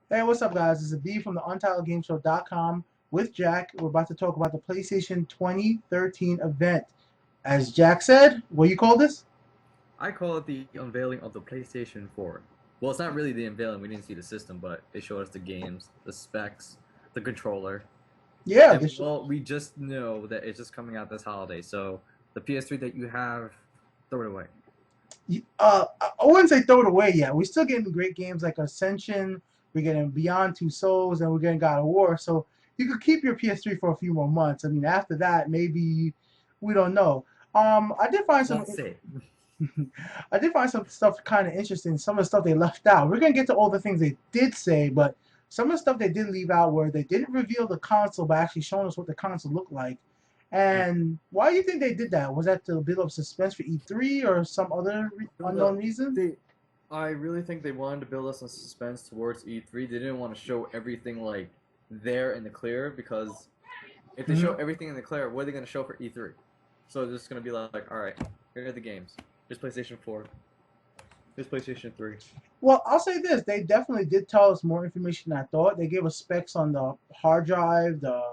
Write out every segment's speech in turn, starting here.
Hey, what's up, guys? This is B from the UntitledGameShow.com with Jack. We're about to talk about the PlayStation 2013 event. As Jack said, what do you call this? I call it the unveiling of the PlayStation 4. Well, it's not really the unveiling. We didn't see the system, but they showed us the games, the specs, the controller, Yeah, and this. well, we just know that it's just coming out this holiday. So the PS3 that you have, throw it away. I wouldn't say throw it away yet. We're still getting great games like Ascension. We're getting Beyond Two Souls, and we're getting God of War. So you could keep your PS3 for a few more months. I mean, after that, maybe we don't know. I did find some. Let's see. I did find some stuff kind of interesting. Some of the stuff they left out. We're gonna get to all the things they did say, but some of the stuff they did leave out where they didn't reveal the console, but actually showing us what the console looked like. And why do you think they did that? Was that to build up suspense for E3 or some other Build unknown up. reason? They, I really think they wanted to build us some suspense towards E3. They didn't want to show everything like there in the clear because if they show Hmm. everything in the clear, what are they going to show for E3? So they're just going to be like, all right, here are the games. Here's PlayStation 4. Here's PlayStation 3. Well, I'll say this: they definitely did tell us more information than I thought. They gave us specs on the hard drive, the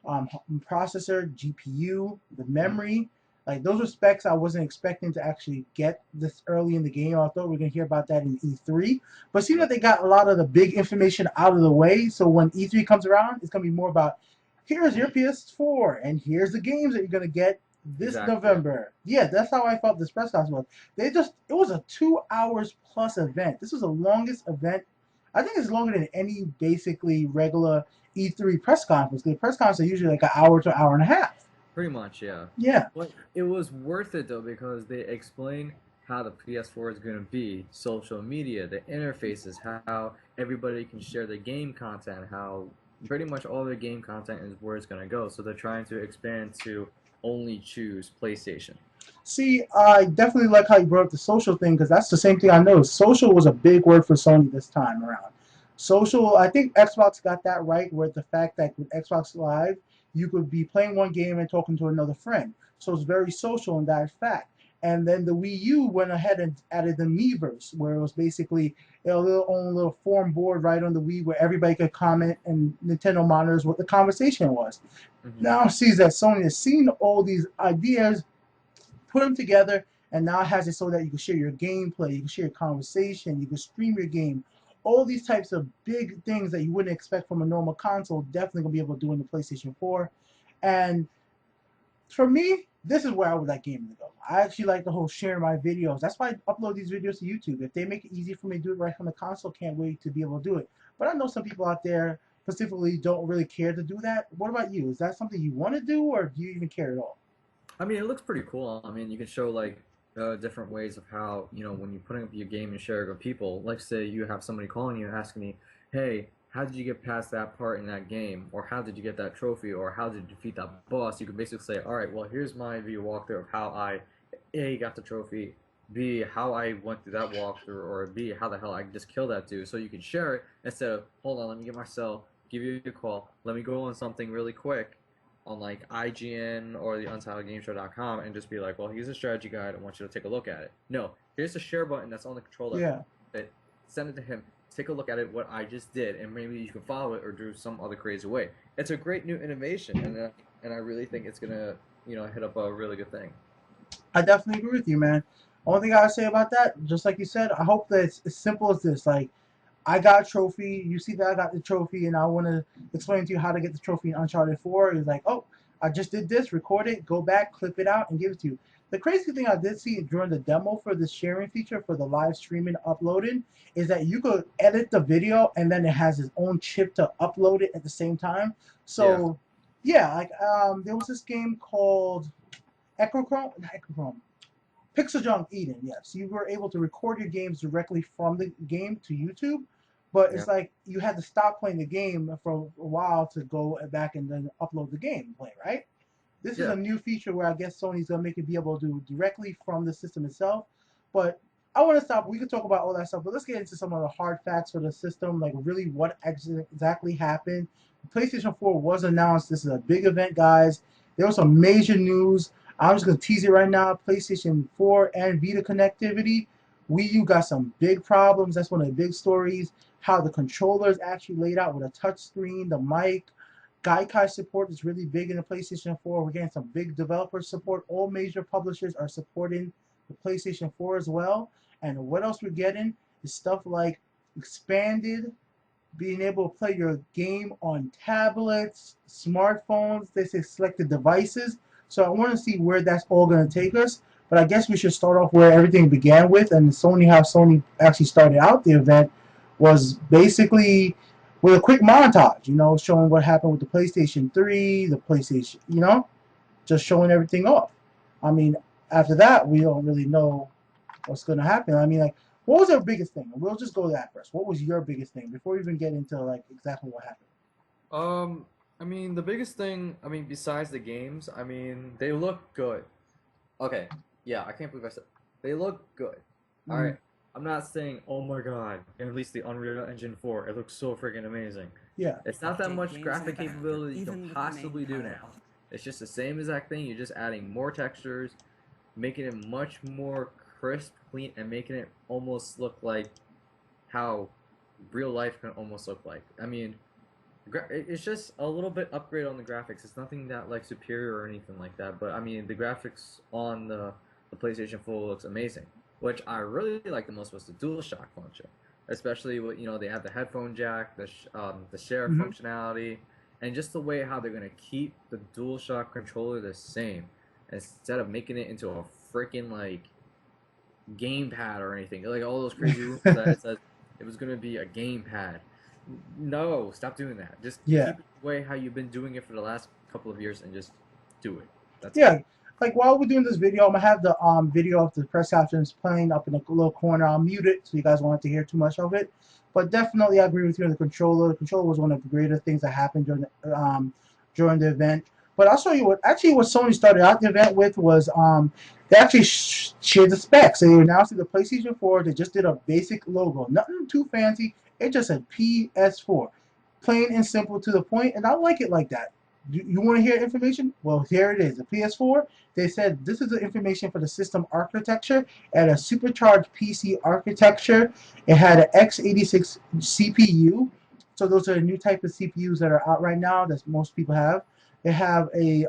um, processor, GPU, the Mm-hmm. memory. Like those were specs I wasn't expecting to actually get this early in the game. I thought we were gonna hear about that in E3, but seems like Nope. they got a lot of the big information out of the way. So when E3 comes around, it's gonna be more about here's your PS4 and here's the games that you're gonna get this Exactly. Yeah. November. Yeah, that's how I felt this press conference was. It was a 2 hours plus event. This was the longest event. I think it's longer than any basically regular E3 press conference. The press conference are usually like an hour to an hour and a half. Pretty much. Yeah. Yeah. But it was worth it though because they explain how the PS4 is going to be, social media, the interfaces, how everybody can share their game content, how pretty much all their game content is where it's going to go. So they're trying to expand to only choose PlayStation. See, I definitely like how you brought up the social thing because that's the same thing I noticed. Social was a big word for Sony this time around. Social, I think Xbox got that right with the fact that with Xbox Live, you could be playing one game and talking to another friend. So it's very social in that fact. And then the Wii U went ahead and added the Miiverse, where it was basically a little own little forum board right on the Wii where everybody could comment and Nintendo monitors what the conversation was. Hmm. Now it sees that Sony has seen all these ideas, put them together, and now it has it so that you can share your gameplay, you can share your conversation, you can stream your game. All these types of big things that you wouldn't expect from a normal console, definitely gonna be able to do in the PlayStation 4. And for me, this is where I would like gaming to go. I actually like the whole sharing my videos. That's why I upload these videos to YouTube. If they make it easy for me to do it right from the console, can't wait to be able to do it. But I know some people out there specifically don't really care to do that. What about you? Is that something you want to do, or do you even care at all? I mean, it looks pretty cool. I mean, you can show like different ways of how when you're putting up your game and sharing with people. Like say you have somebody calling you asking me, "Hey, how did you get past that part in that game?" Or "How did you get that trophy?" Or "How did you defeat that boss?" You can basically say, "All right, well, here's my video walkthrough of how I A got the trophy, B how I went through that walkthrough, or B how the hell I just killed that dude." So you can share it instead of hold on, let me get my cell, give you a call, let me go on something really quick on like IGN or the UntitledGameShow.com and just be like, well, here's a strategy guide. I want you to take a look at it. No, here's the share button that's on the controller. Yeah. Send it to him. Take a look at it, what I just did, and maybe you can follow it or do some other crazy way. It's a great new innovation, and I really think it's gonna hit up a really good thing. I definitely agree with you, man. Only thing I would say about that, just like you said, I hope that it's as simple as this. Like, I got a trophy. You see that I got the trophy, and I want to explain to you how to get the trophy in Uncharted 4. It's like, oh, I just did this, record it, go back, clip it out, and give it to you. The crazy thing I did see during the demo for the sharing feature for the live streaming uploading is that you could edit the video and then it has its own chip to upload it at the same time. Yeah. So, yeah, like there was this game called Echochrome, not Echochrome, Pixel Junk Eden, yes. You were able to record your games directly from the game to YouTube, but Yeah. it's like you had to stop playing the game for a while to go back and then upload the gameplay, right? This is Yeah. a new feature where I guess Sony's gonna make it be able to do directly from the system itself. But I want to stop. We could talk about all that stuff, but let's get into some of the hard facts for the system, like really what exactly happened. PlayStation 4 was announced. This is a big event, guys. There was some major news. I'm just gonna tease it right now. PlayStation 4 and Vita connectivity. Wii U got some big problems. That's one of the big stories. how the controller is actually laid out with a touch screen, the mic. Gaikai support is really big in the PlayStation 4. We're getting some big developer support. All major publishers are supporting the PlayStation 4 as well. And what else we're getting is stuff like expanded, being able to play your game on tablets, smartphones, they say selected devices. So I want to see where that's all going to take us. But I guess we should start off where everything began with, and how Sony actually started out the event was basically with a quick montage, showing what happened with the PlayStation 3, the PlayStation, just showing everything off. I mean, after that, we don't really know what's going to happen. I mean, like, what was your biggest thing? We'll just go to that first. What was your biggest thing before we even get into like exactly what happened? I mean, the biggest thing, I mean, besides the games, I mean, they look good. Okay, yeah, I can't believe I said they look good. All Mm, right, I'm not saying, oh my God, at least the Unreal Engine 4, it looks so freaking amazing. yeah, It's not that much graphic capability you can possibly do now. It's just the same exact thing. You're just adding more textures, making it much more crisp, clean, and making it almost look like how real life can almost look like. I mean, it's just a little bit upgrade on the graphics. It's nothing that like superior or anything like that. But I mean, the graphics on the PlayStation 4 looks amazing. Which I really like the most was the DualShock function, especially with they have the headphone jack, the share hmm functionality, and just the way how they're gonna keep the DualShock controller the same instead of making it into a freaking like gamepad or anything. Like all those crazy rumors that it says it was gonna be a gamepad. No, stop doing that. Just yeah, keep it the way how you've been doing it for the last couple of years and just do it. That's it. yeah. Like while we're doing this video, I'm gonna have the video of the press conference playing up in the little corner. I'll mute it so you guys won't have to hear too much of it. But definitely, I agree with you on the controller. The controller was one of the greater things that happened during the event. But I'll show you what Sony started out the event with was they actually shared the specs. They announced the PlayStation 4. They just did a basic logo, nothing too fancy. It just said PS4, plain and simple to the point, and I like it like that. You want to hear information? Well, here it is. The PS4, they said this is the information for the system architecture and a supercharged PC architecture. It had an x86 CPU. So those are the new type of CPUs that are out right now that most people have. They have a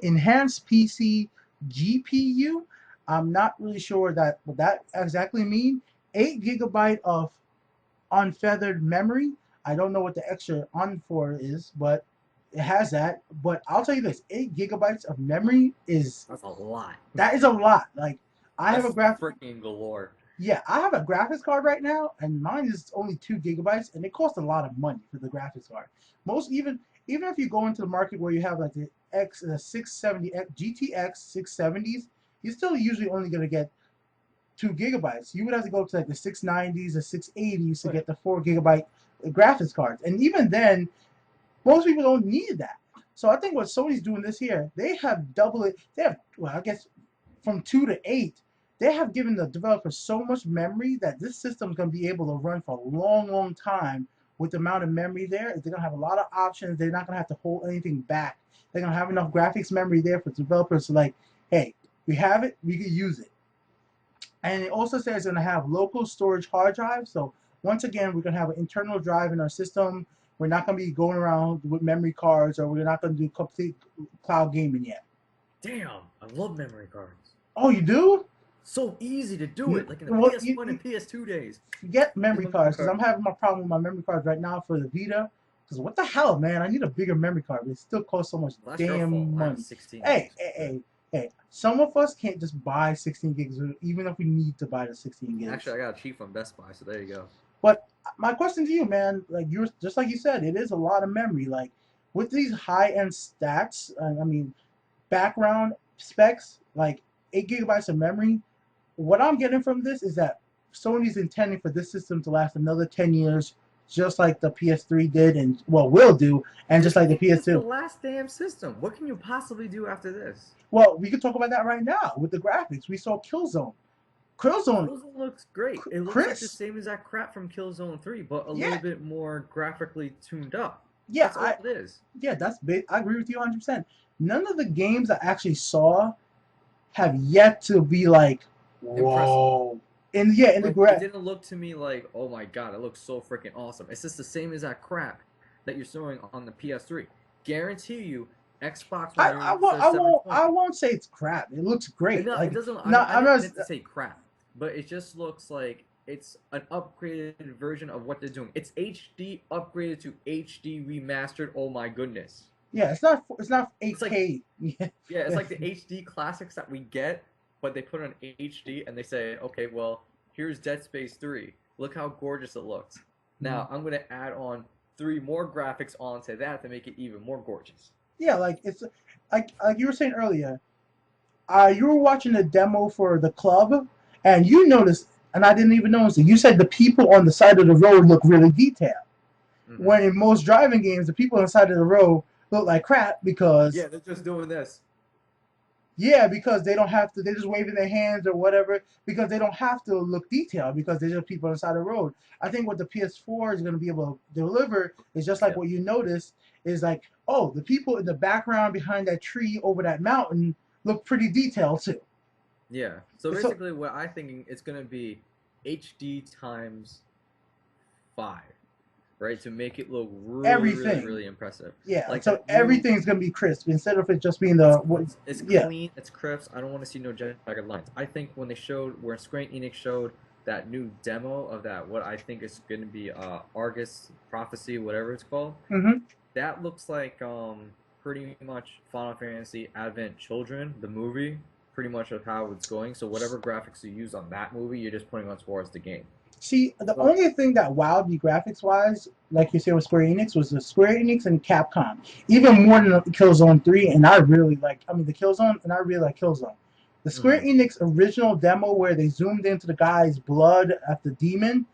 enhanced PC GPU. I'm not really sure what that exactly means. 8 GB of unfeathered memory. I don't know what the extra on for is, but it has that. But I'll tell you this: 8 GB of memory is That's a lot. that is a lot. Like I have a That's graph. freaking galore. Yeah, I have a graphics card right now, and mine is only 2 GB, and it costs a lot of money for the graphics card. Most even if you go into the market where you have like the 670 GTX 670s, you're still usually only gonna get 2 GB. You would have to go to like the 690s, the 680s to Wait, get the 4 GB graphics cards. And even then, most people don't need that. So I think what Sony's doing this year, they have double it. They have, well, I guess from 2 to 8, they have given the developers so much memory that this system is going to be able to run for a long, long time with the amount of memory there. They're going to have a lot of options. They're not going to have to hold anything back. They're going to have enough graphics memory there for developers to like, hey, we have it, we can use it. And it also says it's going to have local storage hard drives. So once again, we're going to have an internal drive in our system. We're not going to be going around with memory cards, or we're not going to do complete cloud gaming yet. damn, I love memory cards. Oh, you do? So easy to do You, it, like in the well, PS1 and PS2 days. you get Use memory my memory cards because card. I'm having my problem with my memory cards right now for the Vita. Because what the hell, man? I need a bigger memory card, but it still costs so much Well, that's your fault. damn I have money. 16 Hey, gigs. hey, Good. hey, hey. Some of us can't just buy 16 gigs, even if we need to buy the 16 gigs. Actually, I got a cheap from Best Buy, so there you go. But my question to you, man, like you're just like you said, it is a lot of memory. Like with these high end stats, I mean, background specs, like 8 GB of memory. What I'm getting from this is that Sony's intending for this system to last another 10 years, just like the PS3 did, and well, will do, and just This like the is the PS2. last damn system. What can you possibly do after this? Well, we could talk about that right now with the graphics. We saw Killzone. Killzone, Killzone looks great. It looks like the Chris. same exact crap from Killzone 3, but a little Yeah, bit more graphically tuned up. yeah, That's all it is. yeah. That's big. I agree with you 100%. None of the games I actually saw have yet to be like, Impressive. whoa. And yeah, in the Like it didn't look to me like, oh my god, it looks so freaking awesome. It's just the same as that crap that you're showing on the PS3. Guarantee you, Xbox One releases their I 720. won't say it's crap. It looks great. No, it Like doesn't. no, I I'm didn't not. meant to say crap, but it just looks like it's an upgraded version of what they're doing. It's HD upgraded to HD remastered. Oh my goodness! Yeah, it's not It's like 8K. Yeah, yeah, it's like the HD classics that we get, but they put on HD and they say, okay, well, here's Dead Space 3. Look how gorgeous it looks. Now I'm gonna add on three more graphics onto that to make it even more gorgeous. yeah. Like it's like you were saying earlier. You were watching the demo for the club, and you noticed, and I didn't even notice it. You said the people on the side of the road look really detailed. Hmm. When in most driving games, the people on the side of the road look like crap because Yeah, they're just doing this. yeah, because they don't have to. They're just waving their hands or whatever because they don't have to look detailed because they're just people on the side of the road. I think what the PS4 is going to be able to deliver is just like Yeah. what you notice is like, oh, the people in the background behind that tree over that mountain look pretty detailed too. Yeah. So So basically, what I thinking it's gonna be HD times 5, right? To make it look really, really, everything, really impressive. yeah. Like So that new, everything's going to be crisp instead of it just being it's the what, it's yeah. clean, it's crisp. I don't want to see no jagged lines. I think when they showed, where Square Enix showed that new demo of that, what I think is gonna be Argus Prophecy, whatever it's called, Hmm. that looks like pretty much Final Fantasy Advent Children, the movie, pretty much of how it's going. So whatever graphics you use on that movie, you're just putting on towards the game. See, the So only thing that wowed me graphics wise, like you said with Square Enix, was the Square Enix and Capcom. Even more than the Killzone 3, and I really like, I mean, the Killzone, and I really like Killzone. The Square mhm. Enix original demo where they zoomed into the guy's blood at the demon,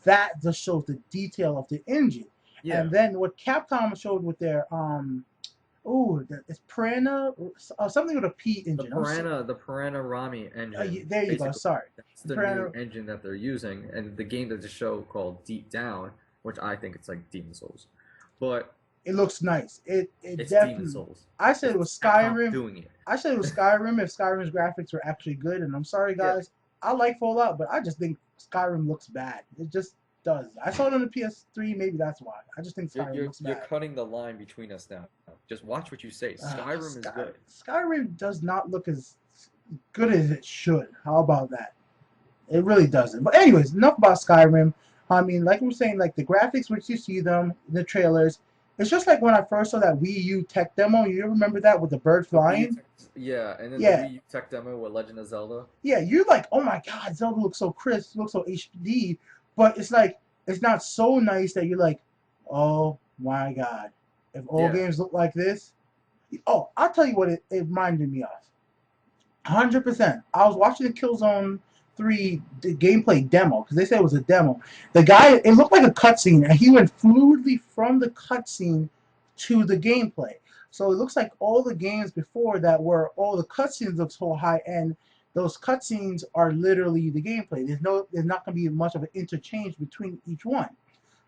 that just shows the detail of the engine. Yeah, And then what Capcom showed with their, oh, it's Piranha, something with a P engine. The Piranha Rami engine, There you go, basically, sorry. that's the new Piranha, engine that they're using, and the game that they show called Deep Down, which I think it's like Demon Souls, but it looks nice. It it's Demon definitely. Souls. I said it It's was Capcom Skyrim. doing it. I said it was Skyrim if Skyrim's graphics were actually good. And I'm sorry, Yeah, guys. I like Fallout, but I just think Skyrim looks bad. It just does. I saw it on the PS3. Maybe that's why. I just think you're Skyrim you're looks you're bad. cutting the line between us now. Just watch what you say. Skyrim is good. Skyrim does not look as good as it should. How about that? It really doesn't. But anyways, enough about Skyrim. I mean, like we were saying, like the graphics, which you see them, the trailers, it's just like when I first saw that Wii U tech demo. You remember that with the bird The Wii U flying? tech, yeah, and then the Yeah, Wii U tech demo with Legend of Zelda. yeah. You're like, oh my God, Zelda looks so crisp, looks so HD. But it's like it's not so nice that you're like, oh my God, if all Yeah, games look like this. Oh, I'll tell you what it reminded me of. 100%. I was watching the Killzone 3 gameplay demo because they said it was a demo. The guy, it looked like a cutscene, and he went fluidly from the cutscene to the gameplay. So it looks like all the games before that were all the cutscenes look so high end. Those cutscenes are literally the gameplay. There's not going to be much of an interchange between each one.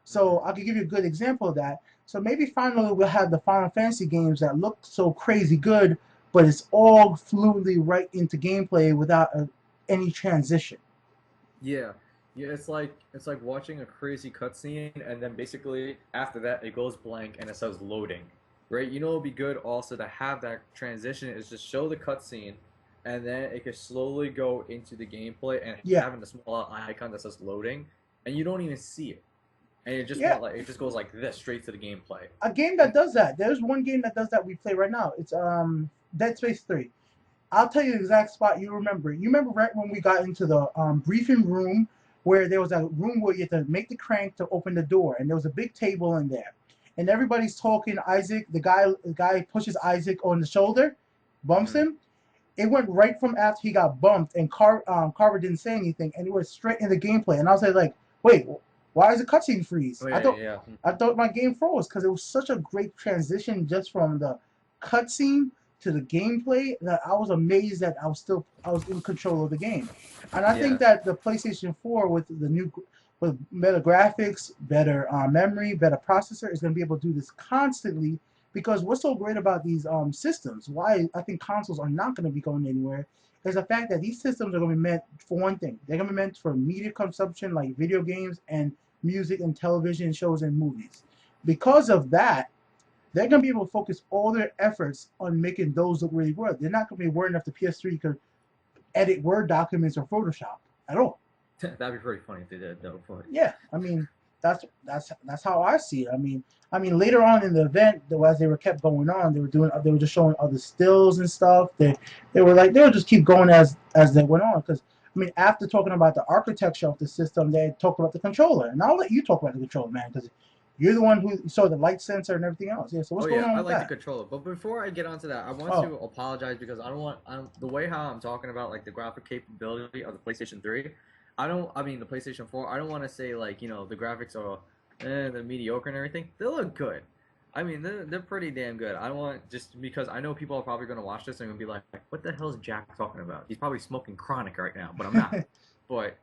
So hmm, I could give you a good example of that. So maybe finally we'll have the Final Fantasy games that look so crazy good, but it's all fluidly right into gameplay without any transition. yeah, yeah. It's like watching a crazy cutscene, and then basically after that it goes blank and it says loading, right? You know, it'd be good also to have that transition is just show the cutscene, and then it can slowly go into the gameplay and Yeah, having the small icon that says loading, and you don't even see it, and it just yeah. went like it just goes like this straight to the gameplay. A game that does that. There's one game that does that we play right now. It's Dead Space 3. I'll tell you the exact spot you remember. You remember right when we got into the briefing room where there was a room where you had to make the crank to open the door, and there was a big table in there, and everybody's talking. Isaac, the guy pushes Isaac on the shoulder, bumps Hmm. him. It went right from after he got bumped, and Carver didn't say anything, and it went straight in the gameplay. And I was like, wait, why is the cutscene freeze? Oh I yeah, thought yeah, I thought my game froze because it was such a great transition just from the cutscene to the gameplay that I was amazed that I was in control of the game. And I think yeah, that the PlayStation 4 with the new with better graphics, better memory, better processor is going to be able to do this constantly because what's so great about these systems, why I think consoles are not going to be going anywhere, is the fact that these systems are going to be meant for one thing. They're going to be meant for media consumption, like video games and music and television shows and movies. Because of that, they're going to be able to focus all their efforts on making those look really good. They're not going to be worried enough the PS3 could edit Word documents or Photoshop at all. That'd be pretty funny if they did, though. But Yeah, I mean, that's how I see it. I mean, later on in the event, though, as they were kept going on, they were just showing other stills and stuff. They would just keep going as they went on. Because I mean, after talking about the architecture of the system, they talked about the controller, and I'll let you talk about the controller, man, because you're the one who saw the light sensor and everything else. Yeah. So what's oh going yeah, on I with like the that? controller. But before I get onto that, I want Oh, to apologize because I don't want the way how I'm talking about like the graphic capability of the PlayStation 3. I mean the PlayStation 4. I don't want to say like the graphics are they're mediocre and everything. They look good. I mean they're pretty damn good. I don't want just because I know people are probably gonna watch this and gonna be like, what the hell is Jack talking about? He's probably smoking chronic right now, but I'm not. But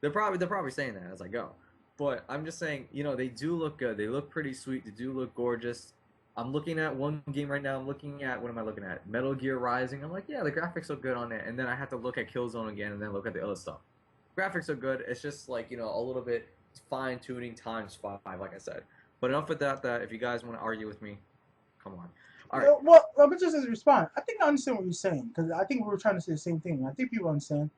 they're probably saying that as I go. But I'm just saying, they do look good. They look pretty sweet. They do look gorgeous. I'm looking at one game right now. I'm looking at what am I looking at? Metal Gear Rising. I'm like, yeah, the graphics look good on it. And then I have to look at Killzone again, and then look at the other stuff. Graphics are good. It's just like a little bit fine tuning times 5, like I said. But enough with that. That if you guys want to argue with me, come on. All right. well, but just as a response, I think I understand what you're saying because I think we were trying to say the same thing. I think people understand.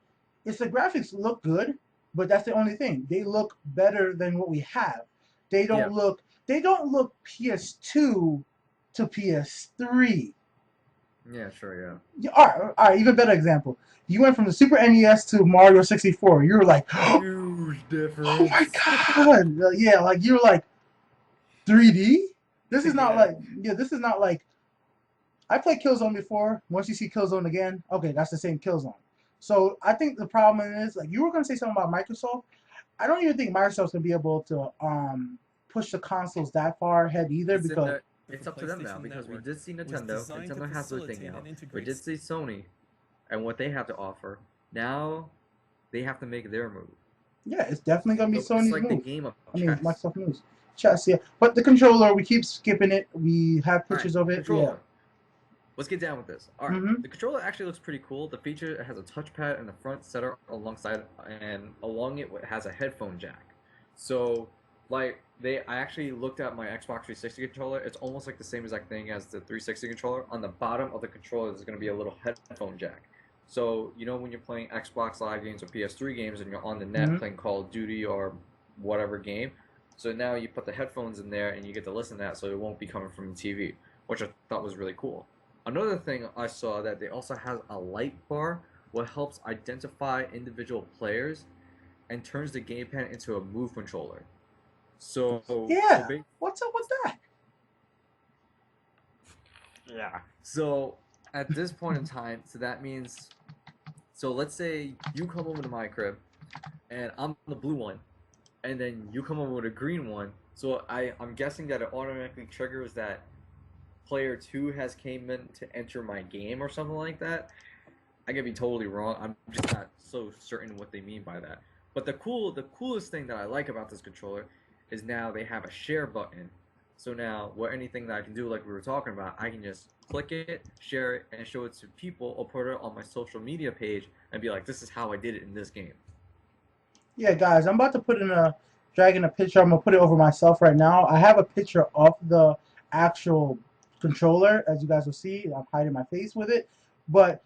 It's the graphics look good, but that's the only thing. They look better than what we have. They Yeah. don't look. They don't look PS2 to PS3. Yeah. Sure. Yeah. Yeah, all right. Even better example. You went from the Super NES to Mario 64. You were like, Huge oh my difference. god, yeah, like you were like 3D. This is not Yeah. like yeah. This is not like I played Killzone before. Once you see Killzone again, okay, that's the same Killzone. So I think the problem is like you were gonna say something about Microsoft. I don't even think Microsoft's gonna be able to push the consoles that far ahead either It's in because the. It's up to them now because we did see Nintendo. Nintendo has their thing now. We did see Sony and what they have to offer. Now they have to make their move. yeah, it's definitely gonna be So it's Sony's like the move. game of I mean chess. Microsoft moves. Chess, yeah. But the controller, we keep skipping it. We have All right, pictures of it. Yeah. controller. Let's get down with this. All right, Mm-hmm. the controller actually looks pretty cool. The feature it has a touchpad in the front center alongside, and along it has a headphone jack. So, like I actually looked at my Xbox 360 controller. It's almost like the same exact thing as the 360 controller. On the bottom of the controller, there's going to be a little headphone jack. So when you're playing Xbox Live games or PS3 games and you're on the net Mm-hmm. playing Call of Duty or whatever game, so now you put the headphones in there and you get to listen to that, so it won't be coming from the TV, which I thought was really cool. Another thing I saw that they also has a light bar what helps identify individual players and turns the gamepad into a move controller. So Yeah. What's up with that? yeah. So at this point in time, so that means so let's say you come over to my crib and I'm the blue one and then you come over with a green one. So I'm guessing that it automatically triggers that player 2 has came in to enter my game or something like that. I could be totally wrong. I'm just not so certain what they mean by that. But the coolest thing that I like about this controller is now they have a share button. So now, anything that I can do, like we were talking about, I can just click it, share it, and show it to people, or put it on my social media page, and be like, "This is how I did it in this game." Yeah, guys, I'm about to dragging a picture. I'm gonna put it over myself right now. I have a picture of the actual controller, as you guys will see. I'm hiding my face with it, but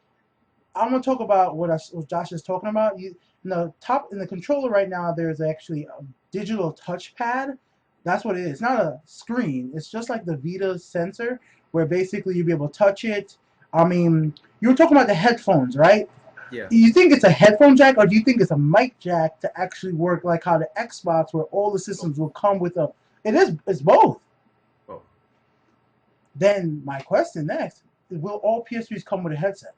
I'm gonna talk about what Josh is talking about. In the top in the controller right now, there's actually a digital touchpad. That's what it is. It's not a screen. It's just like the Vita sensor, where basically you'll be able to touch it. I mean, you were talking about the headphones, right? Yeah. Do you think it's a headphone jack or do you think it's a mic jack to actually work like how the Xbox, where all the Both. systems will come with a? It is. It's both. Both. Then my question next: will all PS3s come with a headset?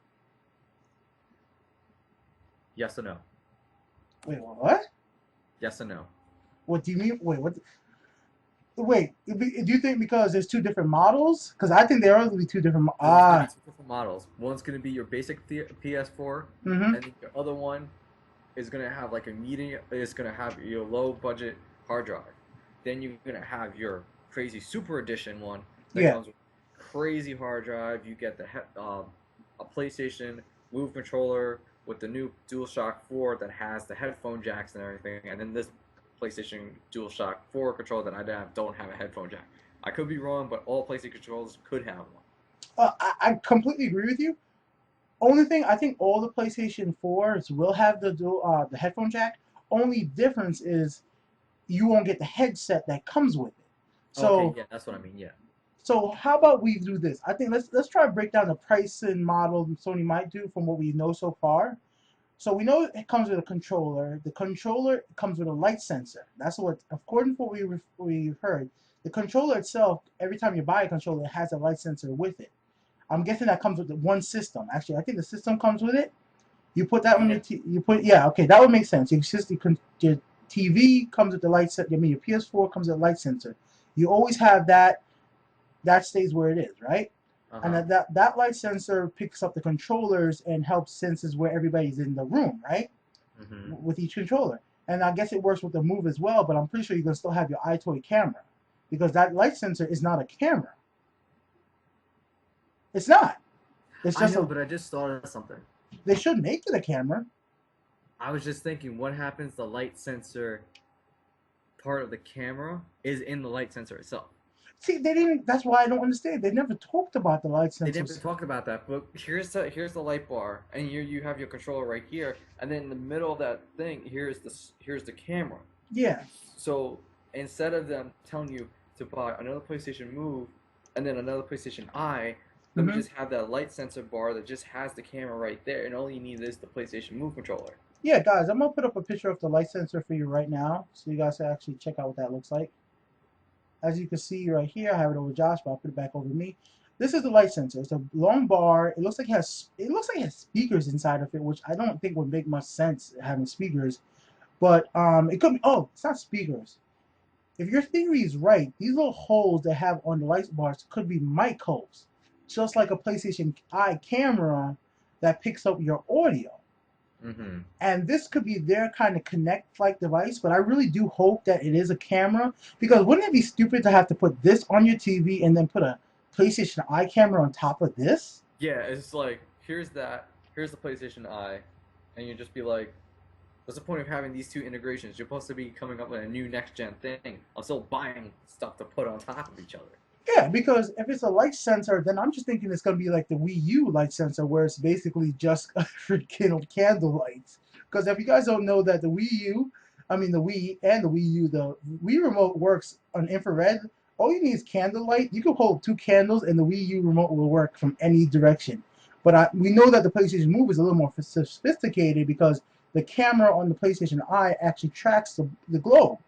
Yes or no? Wait, what? Yes or no? What do you mean? Wait, what? Wait, do you think because there's two different models? Because I think there are going to be two different. There's gonna be two different models. One's gonna be your basic PS4, Mm-hmm. and the other one is gonna have like a medium. Is gonna have your low budget hard drive. Then you're gonna have your crazy super edition one that Yeah. comes with crazy hard drive. You get a PlayStation Move controller, with the new DualShock 4 that has the headphone jacks and everything, and then this PlayStation DualShock 4 controller that I don't have a headphone jack. I could be wrong, but all PlayStation controllers could have one. I completely agree with you. Only thing, I think all the PlayStation 4s will have the headphone jack. Only difference is you won't get the headset that comes with it. Okay, So yeah, that's what I mean. Yeah. so how about we do this? I think let's try to break down the price and model Sony might do from what we know so far. So we know it comes with a controller. The controller comes with a light sensor. That's what, according to what we heard, the controller itself. Every time you buy a controller, it has a light sensor with it. I'm guessing that comes with the one system. Actually, I think the system comes with it. You put that on Yeah. your you put yeah, okay, that would make sense. Your TV comes with the light sensor. I mean, your PS4 comes with a light sensor. You always have that. That stays where it is, right? And Uh-huh. that light sensor picks up the controllers and helps senses where everybody's in the room, right? Mm-hmm. With each controller. And I guess it works with the Move as well, but I'm pretty sure you can still have your iToy camera because that light sensor is not a camera. It's not. It's I just know, a. but I just thought of something. They should make it a camera. I was just thinking, what happens? The light sensor part of the camera is in the light sensor itself. See, they didn't. That's why I don't understand. They never talked about the light They never sensors. talked about that, but here's the light bar, and here you have your controller right here, and then in the middle of that thing, here's the camera. Yeah. So instead of them telling you to buy another PlayStation Move and then another PlayStation Eye, let me hmm just have that light sensor bar that just has the camera right there, and all you need is the PlayStation Move controller. Yeah, guys, I'm gonna put up a picture of the light sensor for you right now, so you guys can actually check out what that looks like. As you can see right here, I have it over Josh, but I'll put it back over me. This is the light sensor. It's a long bar. It looks like it has speakers inside of it, which I don't think would make much sense having speakers. But it could be. Oh, it's not speakers. If your theory is right, these little holes they have on the light bars could be mic holes, just like a PlayStation Eye camera that picks up your audio. Mm-hmm. And this could be their kind of connect like device, but I really do hope that it is a camera because wouldn't it be stupid to have to put this on your TV and then put a PlayStation Eye camera on top of this? Yeah, it's like here's the PlayStation Eye, and you just be like, what's the point of having these two integrations? You're supposed to be coming up with a new next gen thing. I'm still buying stuff to put on top of each other. Yeah, because if it's a light sensor, then I'm just thinking it's gonna be like the Wii U light sensor, where it's basically just a freaking candle lights. Because if you guys don't know that the Wii U, I mean the Wii and the Wii U, the Wii remote works on infrared. All you need is candle light. You can hold two candles, and the Wii U remote will work from any direction. But we know that the PlayStation Move is a little more sophisticated because the camera on the PlayStation Eye actually tracks the globe.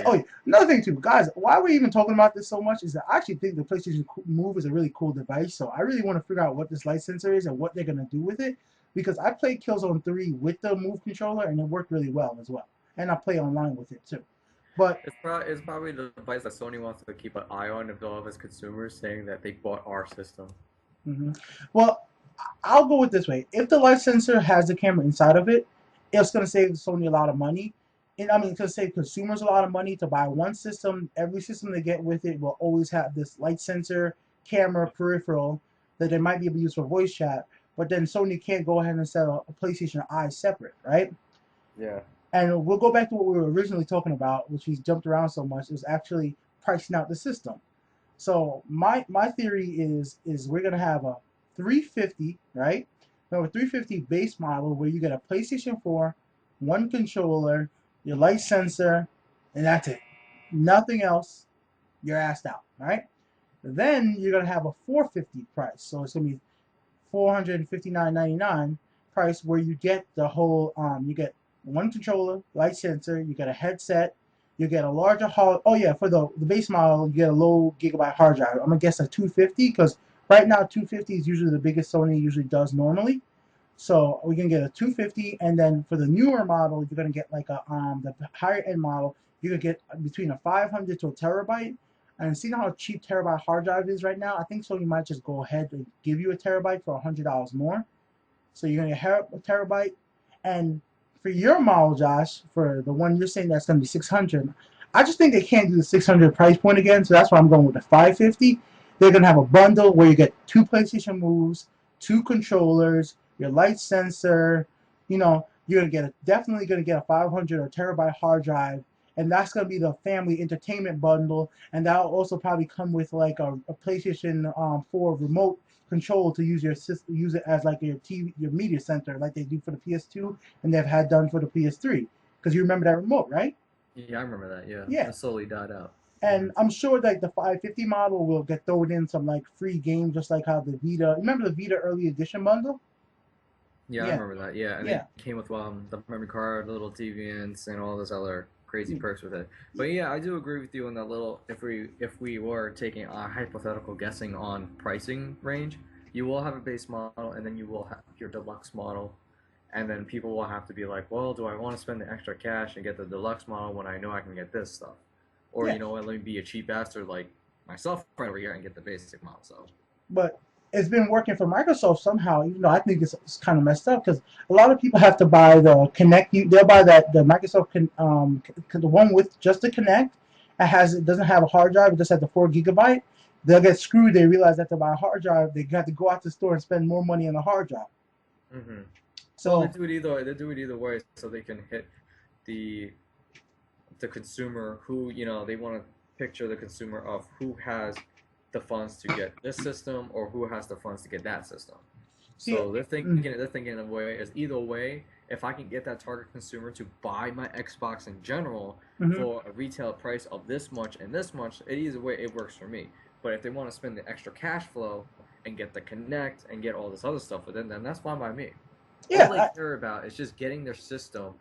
Oh, Yeah. yeah. Another thing too, guys. Why we're even talking about this so much is that I actually think the PlayStation Move is a really cool device. So I really want to figure out what this light sensor is and what they're gonna do with it, because I played Killzone 3 with the Move controller and it worked really well as well. And I play online with it too. But It's probably the device that Sony wants to keep an eye on if all of its consumers saying that they bought our system. mhm. Well, I'll go with this way. If the light sensor has the camera inside of it, it's going to save Sony a lot of money. And I mean, it's going to save consumers a lot of money to buy one system. Every system they get with it will always have this light sensor, camera, peripheral that they might be able to use for voice chat. But then Sony can't go ahead and sell a PlayStation Eye separate, right? Yeah. And we'll go back to what we were originally talking about, which we jumped around so much, is actually pricing out the system. So my theory is we're gonna have a 350, right? No, a 350 base model where you get a PlayStation 4, one controller, your light sensor, and that's it. Nothing else. You're asked out, right? Then you're gonna have a 450 price. So it's gonna be 459.99 price where you get the whole you get one controller, light sensor, you get a headset, you get a larger hard. Oh yeah, for the base model you get a low gigabyte hard drive. I'm gonna guess a 250 because right now 250 is usually the biggest Sony usually does normally. So we can get a 250, and then for the newer model, you're gonna get like a the higher end model. You could get between a 500 to a terabyte. And seeing how cheap terabyte hard drive is right now, I think Sony might just go ahead and give you a terabyte for $100 more. So you're gonna get a terabyte. And for your model, Josh, for the one you're saying that's gonna be 600, I just think they can't do the 600 price point again. So that's why I'm going with the 550. They're gonna have a bundle where you get two PlayStation moves, two controllers, your light sensor. You know, you're gonna get definitely gonna get a 500 or terabyte hard drive, and that's gonna be the family entertainment bundle, and that'll also probably come with like a PlayStation 4 remote control to use your system, use it as like your TV, your media center, like they do for the PS2 and they've had done for the PS3. Because you remember that remote, right? Yeah, I remember that. Yeah, Yeah. it slowly died out. Hmm. And I'm sure like the 550 model will get thrown in some like free games, just like how the Vita. Remember the Vita early edition bundle? Yeah, I Yeah, remember that. Yeah, and yeah, it came with the memory card, the little TV, and all those other crazy perks with it. But yeah, I do agree with you on that little. If we were taking a hypothetical guessing on pricing range, you will have a base model, and then you will have your deluxe model, and then people will have to be like, well, do I want to spend the extra cash and get the deluxe model when I know I can get this stuff, or yeah. you know what, let me be a cheap bastard like myself right over here and get the basic model. So But it's been working for Microsoft somehow, even though I think it's kind of messed up because a lot of people have to buy the Connect. They'll buy that the Microsoft the one with just the Connect. It doesn't have a hard drive. It just has the 4 GB. They'll get screwed. They realize that to buy a hard drive, they have to go out to the store and spend more money on the hard drive. hmm well, So they do it either way, so they can hit the the consumer who they want to picture the consumer of who has the funds to get this system or who has the funds to get that system. see, So mm, they're thinking in a way is either way, if I can get that target consumer to buy my Xbox in general mhm. for a retail price of this much and this much, either way it works for me. But if they want to spend the extra cash flow and get the Connect and get all this other stuff with it, then that's fine by me. All Yeah, they care about is just getting their system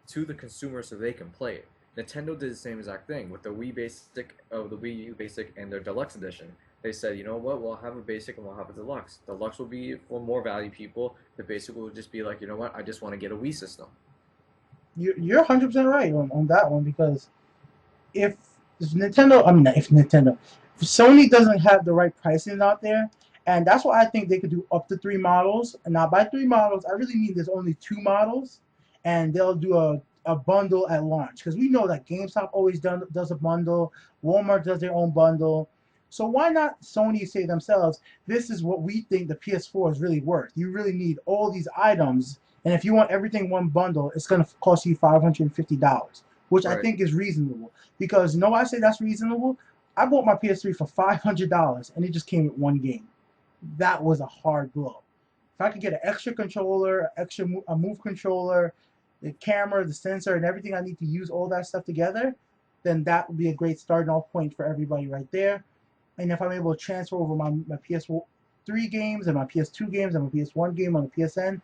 to the consumer so they can play it. Nintendo did the same exact thing with the the Wii U Basic and their Deluxe Edition. They said, you know what, we'll have a Basic and we'll have a Deluxe. Deluxe will be for more value people. The Basic will just be like, you know what, I just want to get a Wii system. you're 100% right on that one because if Nintendo, I mean, if Nintendo, if Sony doesn't have the right pricing out there, and that's why I think they could do up to 3 models. And now, by 3 models, I really mean there's only 2 models, and they'll do a bundle at launch because we know that GameStop always does a bundle, Walmart does their own bundle. So why not Sony say themselves, this is what we think the PS4 is really worth. You really need all these items, and if you want everything one bundle, it's going to cost you $550, which I Right. think is reasonable. Because no, I say that's reasonable. I bought my PS3 for $500 and it just came with 1 game. That was a hard blow. If I could get an extra controller, a move controller, the camera, the sensor, and everything I need to use all that stuff together, then that would be a great starting off point for everybody right there. And if I'm able to transfer over my PS3 games and my PS2 games and my PS1 game on the PSN,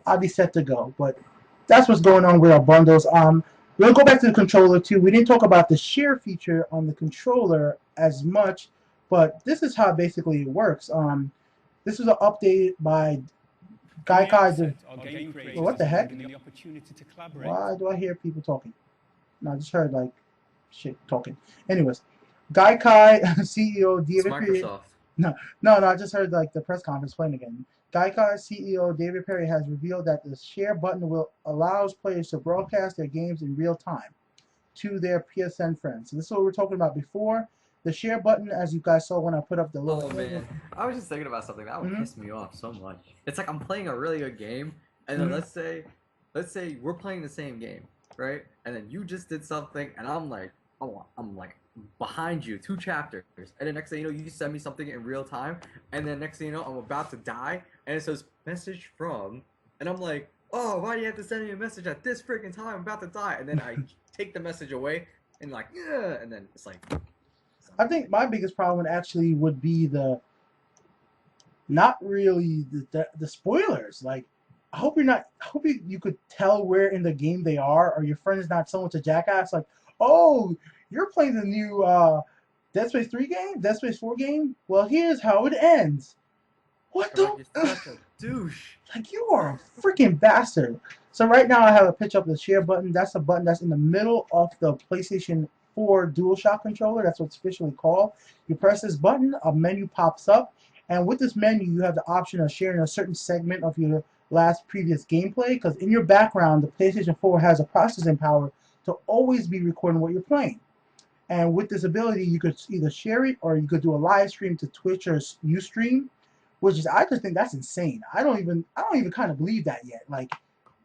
I'll be set to go. But that's what's going on with our bundles. We'll go back to the controller too. We didn't talk about the share feature on the controller as much, but this is how basically it works. This was an update by From the Gaikai. outset, our game Well, creators what have the been heck? given the opportunity to collaborate. Why do I hear people talking? No, I just heard like shit talking. Anyways, Gaikai CEO It's David Perry. Microsoft. No, I just heard like the press conference playing again. Gaikai CEO David Perry has revealed that the share button will allows players to broadcast their games in real time to their PSN friends. So this is what we were talking about before. The share button, as you guys saw when I put up the little Oh image. man, I was just thinking about something that would Mm-hmm, piss me off so much. It's like I'm playing a really good game, and then mm-hmm. let's say we're playing the same game, right? And then you just did something, and I'm like, oh, I'm like behind you 2 chapters, and then next thing you know, you send me something in real time, and then next thing you know, I'm about to die, and it says message from, and I'm like, oh, why do you have to send me a message at this freaking time? I'm about to die, and then I take the message away, and like, yeah, and then it's like, it's I think annoying. my biggest problem actually would be the not really the spoilers. Like, I hope you're not. I hope you could tell where in the game they are, or your friend is not someone to jackass. Like, oh, you're playing the new Dead Space 3 game, Dead Space 4 game. Well, here's how it ends. What I'm like, the? you're such a douche. Like, you are a freaking bastard. So right now I have a picture of the share button. That's a button that's in the middle of the PlayStation 4 DualShock controller. That's what's officially called. You press this button, a menu pops up, and with this menu you have the option of sharing a certain segment of your last previous gameplay, because in your background the PlayStation 4 has a processing power to always be recording what you're playing. And with this ability, you could either share it or you could do a live stream to Twitch or Ustream, which is I just think that's insane. I don't even kind of believe that yet. Like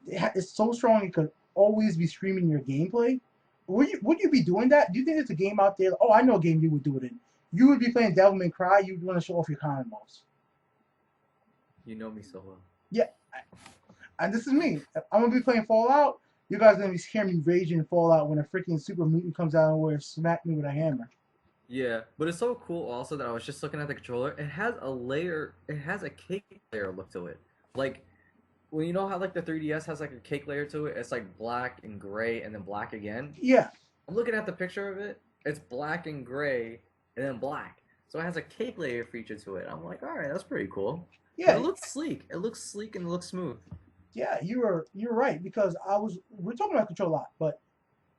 it's so strong it could always be streaming your gameplay. Would you be doing that? Do you think there's a game out there? Oh, I know a game you would do it in. You would be playing Devil May Cry. You'd want to show off your combos. You know me so well. Yeah, and this is me. I'm gonna be playing Fallout. You guys are gonna be hearing me raging in Fallout when a freaking super mutant comes out and will smack me with a hammer. Yeah, but it's so cool also that I was just looking at the controller. It has a layer, it has a cake layer look to it. Like, well, you know how like the 3DS has like a cake layer to it? It's like black and gray and then black again. Yeah, I'm looking at the picture of it. It's black and gray and then black. So it has a cake layer feature to it. I'm like, all right, that's pretty cool. But yeah, it looks sleek. It looks sleek and it looks smooth. yeah. You're right because we're talking about control a lot, but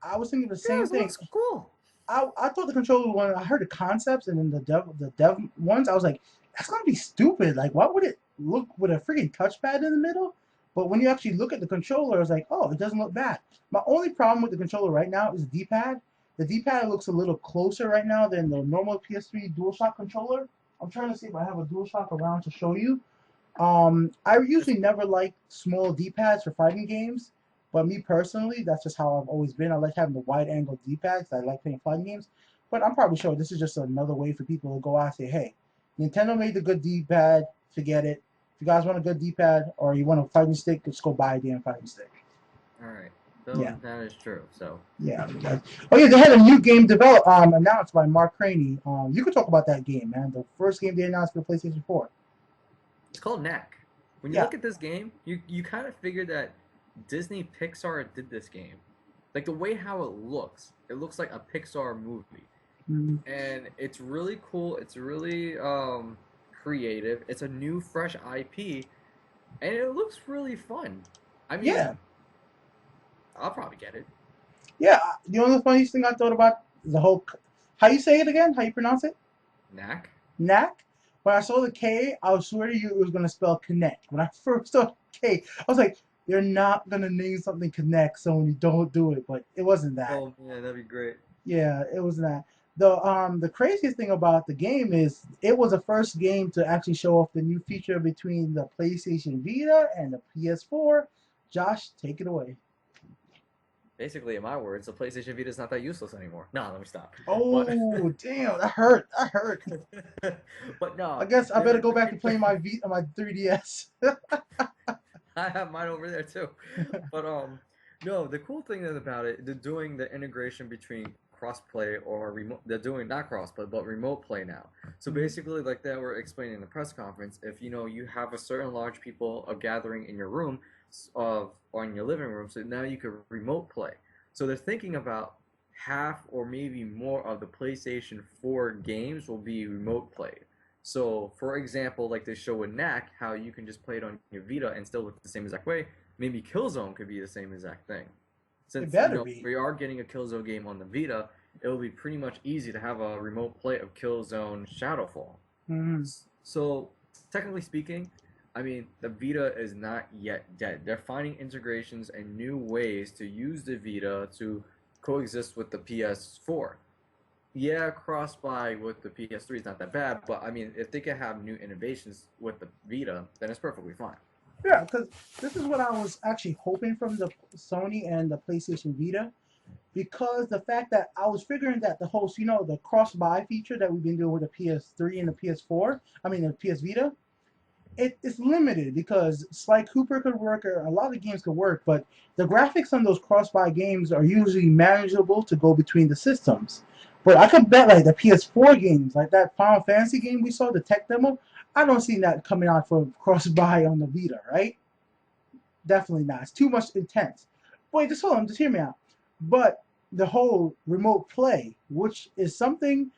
I was thinking the same Yes, it thing. looks cool. I thought the controller when I heard the concepts and then the dev ones, I was like, that's gonna be stupid. Like, why would it look with a freaking touchpad in the middle? But when you actually look at the controller, it's like, oh, it doesn't look bad. My only problem with the controller right now is the D-pad. The D-pad looks a little closer right now than the normal PS3 DualShock controller. I'm trying to see if I have a DualShock around to show you. I usually never like small D-pads for fighting games, but me personally, that's just how I've always been. I like having the wide angle D-pads. I like playing fighting games, but I'm probably sure this is just another way for people to go out and say, hey, Nintendo made the good D-pad, forget it. If you guys want a good D-pad or you want a fighting stick, just go buy a damn fighting stick. All right. Yeah. That is true. So Yeah. Oh yeah, they had a new game announced by Mark Craney. You could talk about that game, man. The first game they announced for PlayStation 4. it's called Knack. When you Yeah. look at this game, you kind of figure that Disney Pixar did this game. Like the way how it looks like a Pixar movie. Mhm. And it's really cool. It's really creative. It's a new, fresh IP, and it looks really fun. I mean, Yeah. I'll probably get it. Yeah. The only funniest thing I thought about the whole, how you say it again? How you pronounce it? Knack. Knack. When I saw the K, I was swear to you it was gonna spell connect. When I first saw K, I was like, they're not gonna name something connect, so when you don't do it, but it wasn't that. Oh man, that'd be great. Yeah, it was that. The craziest thing about the game is it was the first game to actually show off the new feature between the PlayStation Vita and the PS4. Josh, take it away. Basically, in my words, the PlayStation Vita is not that useless anymore. No, let me stop. But Oh, damn, that hurt. That hurt. but no, I guess I better they're go back to playing my 3DS. I have mine over there too. But no, the cool thing is about it, they're doing the integration between crossplay or remote. They're doing not crossplay, but remote play now. So basically, like they were explaining in the press conference, if you have a certain large people of gathering in your room, or in your living room, so now you could remote play. So they're thinking about half or maybe more of the PlayStation 4 games will be remote played. So, for example, like they show with Knack, how you can just play it on your Vita and still look the same exact way. Maybe Killzone could be the same exact thing. It Since better be. if we are getting a Killzone game on the Vita, it will be pretty much easy to have a remote play of Killzone Shadowfall. Mhm. So, technically speaking, I mean, the Vita is not yet dead. They're finding integrations and new ways to use the Vita to coexist with the PS4. Yeah, cross-buy with the PS3 is not that bad, but I mean, if they can have new innovations with the Vita, then it's perfectly fine. Yeah, because this is what I was actually hoping from the Sony and the PlayStation Vita. Because the fact that I was figuring that the whole, the cross-buy feature that we've been doing with the PS3 and the PS4, I mean the PS Vita, it's limited because Sly Cooper could work or a lot of games could work, but the graphics on those cross-buy games are usually manageable to go between the systems. But I could bet like the PS4 games, like that Final Fantasy game we saw, the tech demo, I don't see that coming out for cross-buy on the Vita, right? Definitely not. It's too much intense. Wait, just hold on, just hear me out. But the whole remote play, which is something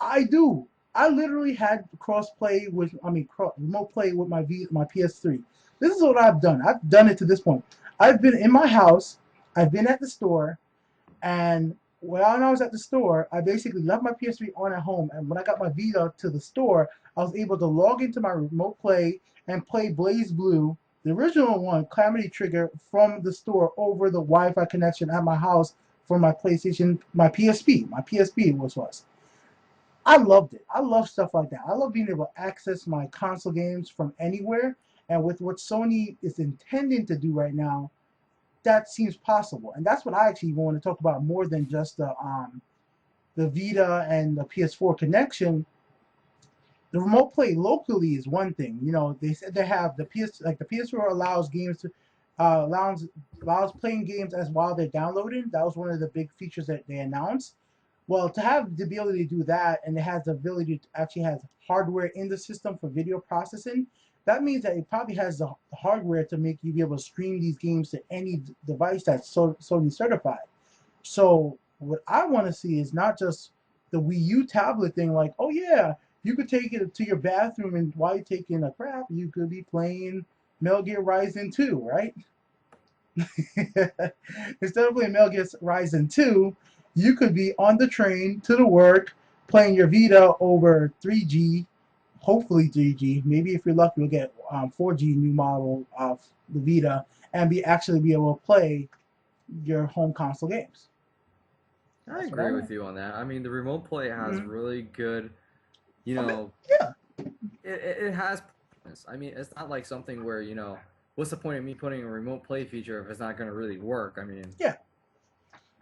I do. I literally had cross-play with, remote play with my PS3. This is what I've done. I've done it to this point. I've been in my house. I've been at the store, and when I was at the store, I basically left my PS3 on at home. And when I got my Vita to the store, I was able to log into my remote play and play Blaze Blue, the original one, Calamity Trigger, from the store over the Wi-Fi connection at my house for my PlayStation, my PSP was. I loved it. I love stuff like that. I love being able to access my console games from anywhere. And with what Sony is intending to do right now, that seems possible. And that's what I actually want to talk about more than just the Vita and the PS4 connection. The remote play locally is one thing. You know, they said they have the PS4 allows games to allows playing games as while they're downloading. That was one of the big features that they announced. Well, to have the ability to do that, and it has the ability to actually has hardware in the system for video processing, that means that it probably has the hardware to make you be able to stream these games to any device that's Sony certified. So what I want to see is not just the Wii U tablet thing, like, oh yeah, you could take it to your bathroom and while you're taking a crap, you could be playing Metal Gear Rising 2, right? Instead of playing Metal Gear Rising 2, you could be on the train to the work playing your Vita over 3G, hopefully 3G. Maybe if you're lucky, you'll get 4G new model of the Vita and actually be able to play your home console games. I That's what I agree want. with you on that. I mean, the remote play has really good, you I mean, know, yeah, it has promise. I mean, it's not like something where, what's the point of me putting a remote play feature if it's not going to really work? I mean, yeah.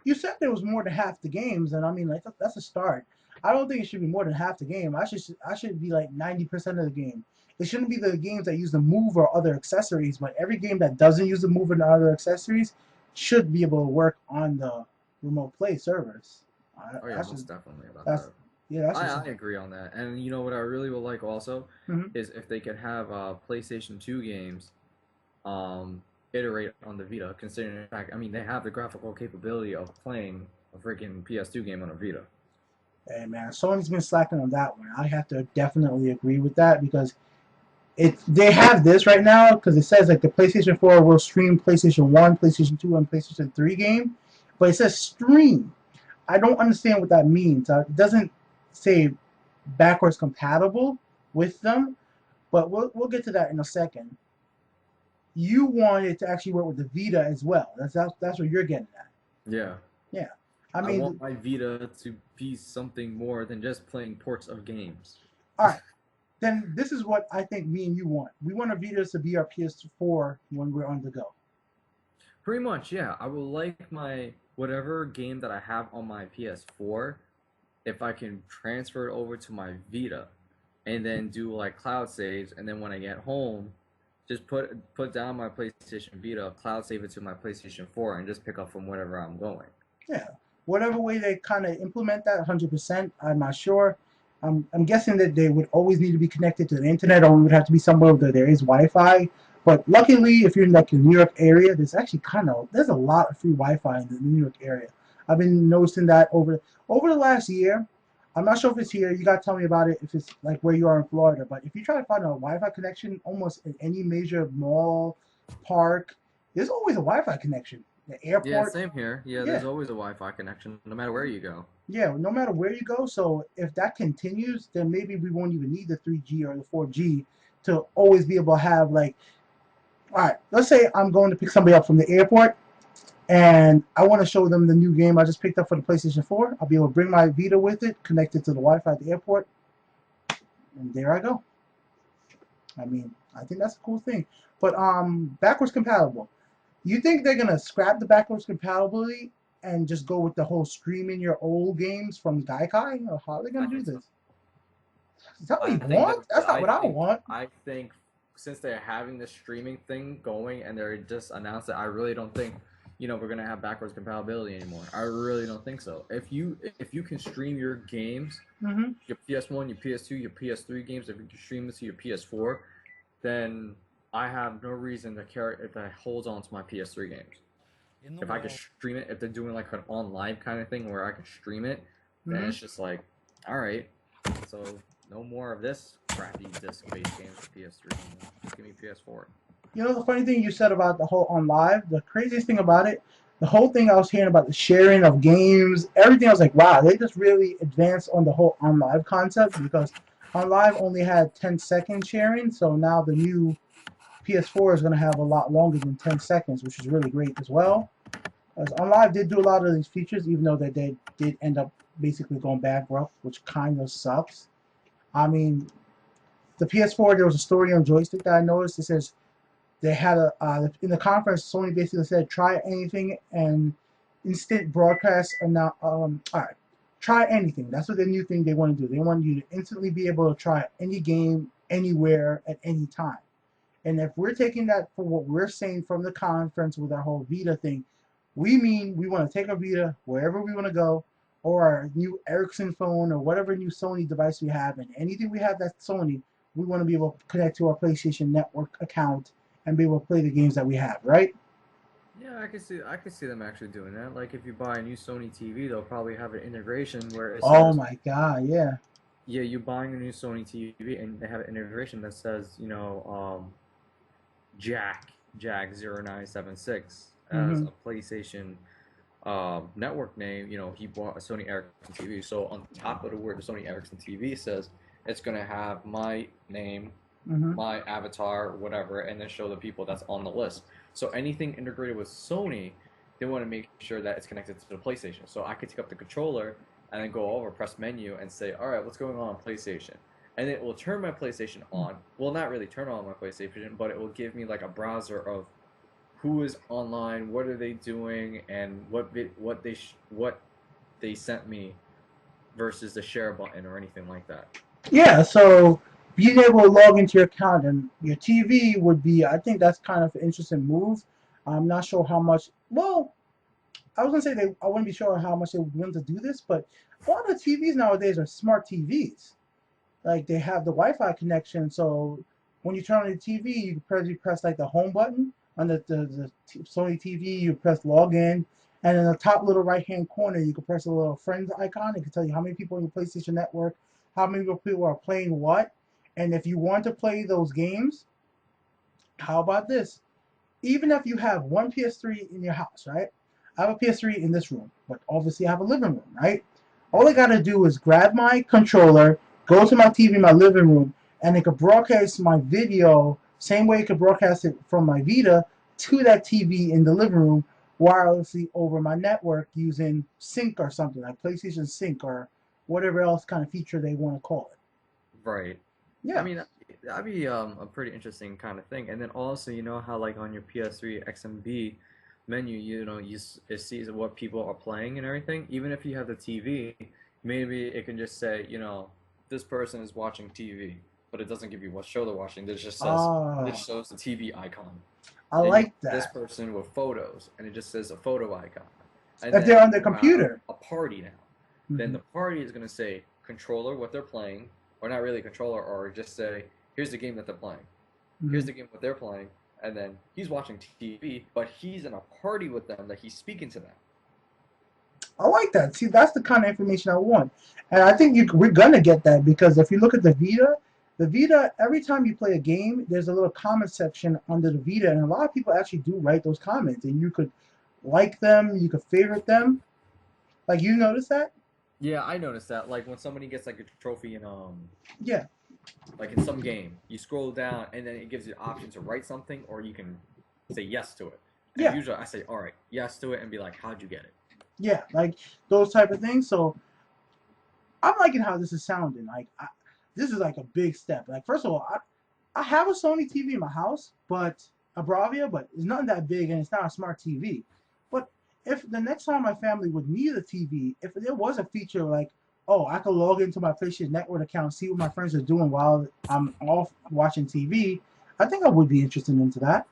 You said there was more than half the games, and I mean, like that's a start. I don't think it should be more than half the game. I should be like 90% of the game. It shouldn't be the games that use the move or other accessories, but every game that doesn't use the move and other accessories should be able to work on the remote play servers. oh yeah, That's just most definitely about that's that. yeah, that's I, just I agree on that. And you know what I really would like also mhm. is if they could have PlayStation 2 games um, iterate on the Vita, considering the fact, I mean, they have the graphical capability of playing a freaking PS2 game on a Vita. Hey man, Sony's been slacking on that one. I have to definitely agree with that because they have this right now because it says like the PlayStation 4 will stream PlayStation 1, PlayStation 2, and PlayStation 3 game, but it says stream. I don't understand what that means. It doesn't say backwards compatible with them, but we'll get to that in a second. You want it to actually work with the Vita as well. That's what you're getting at. Yeah. Yeah, I I mean, want my Vita to be something more than just playing ports of games. all right. Then this is what I think me and you want. We want our Vitas to be our PS4 when we're on the go. Pretty much, yeah. I would like my whatever game that I have on my PS4, if I can transfer it over to my Vita, and then do like cloud saves, and then when I get home, just put down my PlayStation Vita, cloud save it to my PlayStation 4, and just pick up from wherever I'm going. Yeah, whatever way they kind of implement that, 100%. I'm not sure. I'm guessing that they would always need to be connected to the internet, or we would have to be somewhere where there is Wi-Fi. But luckily, if you're in like the New York area, there's a lot of free Wi-Fi in the New York area. I've been noticing that over the last year. I'm not sure if it's here. You gotta tell me about it if it's like where you are in Florida. But if you try to find a Wi-Fi connection, almost in any major mall, park, there's always a Wi-Fi connection. The Yeah, airport, same here. Yeah, there's yeah. always a Wi-Fi connection, no matter where you go. Yeah, no matter where you go. So if that continues, then maybe we won't even need the 3G or the 4G to always be able to have like, all right, let's say I'm going to pick somebody up from the airport and I want to show them the new game I just picked up for the PlayStation 4. I'll be able to bring my Vita with it, connect it to the Wi-Fi at the airport, and there I go. I mean, I think that's a cool thing. But backwards compatible. You think they're gonna scrap the backwards compatibility and just go with the whole streaming your old games from Gaikai? Or how are they I gonna do think so. this? Is that what I you think want? that That's not what I want. I think since they're having this streaming thing going and they're just announced it, I really don't think we're gonna have backwards compatibility anymore. I really don't think so. If you can stream your games, Mm-hmm. your PS1, your PS2, your PS3 games, if you can stream it to your PS4, then I have no reason to care if that holds on to my PS3 games. In the If I can world, stream it, if they're doing like an on live kind of thing where I can stream it, then Mm-hmm. it's just like, all right, so no more of this crappy disc-based games for PS3 anymore. Just give me PS4. You know the funny thing you said about the whole on live, the craziest thing about it, the whole thing I was hearing about the sharing of games, everything I was like, wow, they just really advanced on the whole on live concept because on live only had 10-second sharing, so now the new PS4 is going to have a lot longer than 10 seconds, which is really great as well. As on live did do a lot of these features, even though they did end up basically going bankrupt, which kind of sucks. I mean, the PS4, there was a story on Joystick that I noticed. It says they had a in the conference. Sony basically said, "Try anything and instant broadcast." And now, all right, try anything. That's what the new thing they want to do. They want you to instantly be able to try any game, anywhere, at any time. And if we're taking that for what we're saying from the conference with our whole Vita thing, we mean we want to take our Vita wherever we want to go, or our new Ericsson phone, or whatever new Sony device we have, and anything we have that's Sony, we want to be able to connect to our PlayStation Network account and be able to play the games that we have, right? Yeah, I could see them actually doing that. Like if you buy a new Sony TV, they'll probably have an integration where it Oh says, my God, yeah. yeah, you're buying a new Sony TV, and they have an integration that says, Jack0976 as Mm-hmm. a PlayStation network name. He bought a Sony Ericsson TV. So on top of the word the Sony Ericsson TV says, it's gonna have my name, Mm-hmm. my avatar, whatever, and then show the people that's on the list. So anything integrated with Sony, they want to make sure that it's connected to the PlayStation. So I could take up the controller and then go over, press menu, and say, all right, what's going on PlayStation? And it will turn my PlayStation on. Well, not really turn on my PlayStation, but it will give me like a browser of who is online, what are they doing, and what they sent me versus the share button or anything like that. Yeah, so being able to log into your account and your TV would be, I think that's kind of an interesting move. I'm not sure how much, well, I was gonna say I wouldn't be sure how much they would want to do this, but a lot of TVs nowadays are smart TVs. Like they have the Wi-Fi connection, so when you turn on the TV, you press like the home button on Sony TV. You press login, and in the top little right-hand corner, you can press a little friends icon. It can tell you how many people in your PlayStation network, how many people are playing what, and if you want to play those games, how about this? Even if you have one PS3 in your house, right? I have a PS3 in this room, but obviously I have a living room, right? All I gotta do is grab my controller, go to my TV in my living room, and it could broadcast my video same way it could broadcast it from my Vita to that TV in the living room wirelessly over my network using Sync or something like PlayStation Sync or whatever else kind of feature they want to call it. Right. I Yeah. mean, that'd be a pretty interesting kind of thing. And then also, you know how like on your PS3 XMB menu, it sees what people are playing and everything. Even if you have the TV, maybe it can just say, this person is watching TV, but it doesn't give you what show they're watching. It Ah, shows the TV icon. I Then you like have this that. person with photos, and it just says a photo icon. And If they're then on their you have computer. a party now. Then Hmm. the party is going to say controller what they're playing, or not really controller, or just say here's the game that they're playing, here's Hmm. the game what they're playing, and then he's watching TV, but he's in a party with them that he's speaking to them. I like that. See, that's the kind of information I want, and I think we're gonna get that because if you look at the Vita, every time you play a game, there's a little comment section under the Vita, and a lot of people actually do write those comments, and you could like them, you could favorite them. Like you notice that? Yeah, I noticed that. Like when somebody gets like a trophy in Yeah, like in some game, you scroll down and then it gives you the option to write something or you can say yes to it. And yeah, usually I say all right, yes to it, and be like, how'd you get it? yeah. Like those type of things. So I'm liking how this is sounding. This is like a big step. Like first of all, I have a Sony TV in my house, but a Bravia, but it's not that big and it's not a smart TV. But if the next time my family would need a TV, if there was a feature like, oh, I could log into my PlayStation Network account, see what my friends are doing while I'm off watching TV, I think I would be interested into that.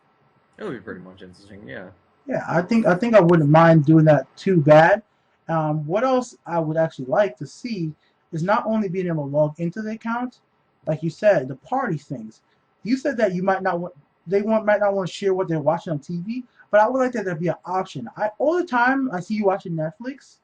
It would be pretty much interesting, yeah. Yeah, I think I wouldn't mind doing that too bad. What else I would actually like to see is not only being able to log into the account, like you said, the party things. You said that you might not want might not want to share what they're watching on TV, but I would like that to be an option. I all the time I see you watching Netflix,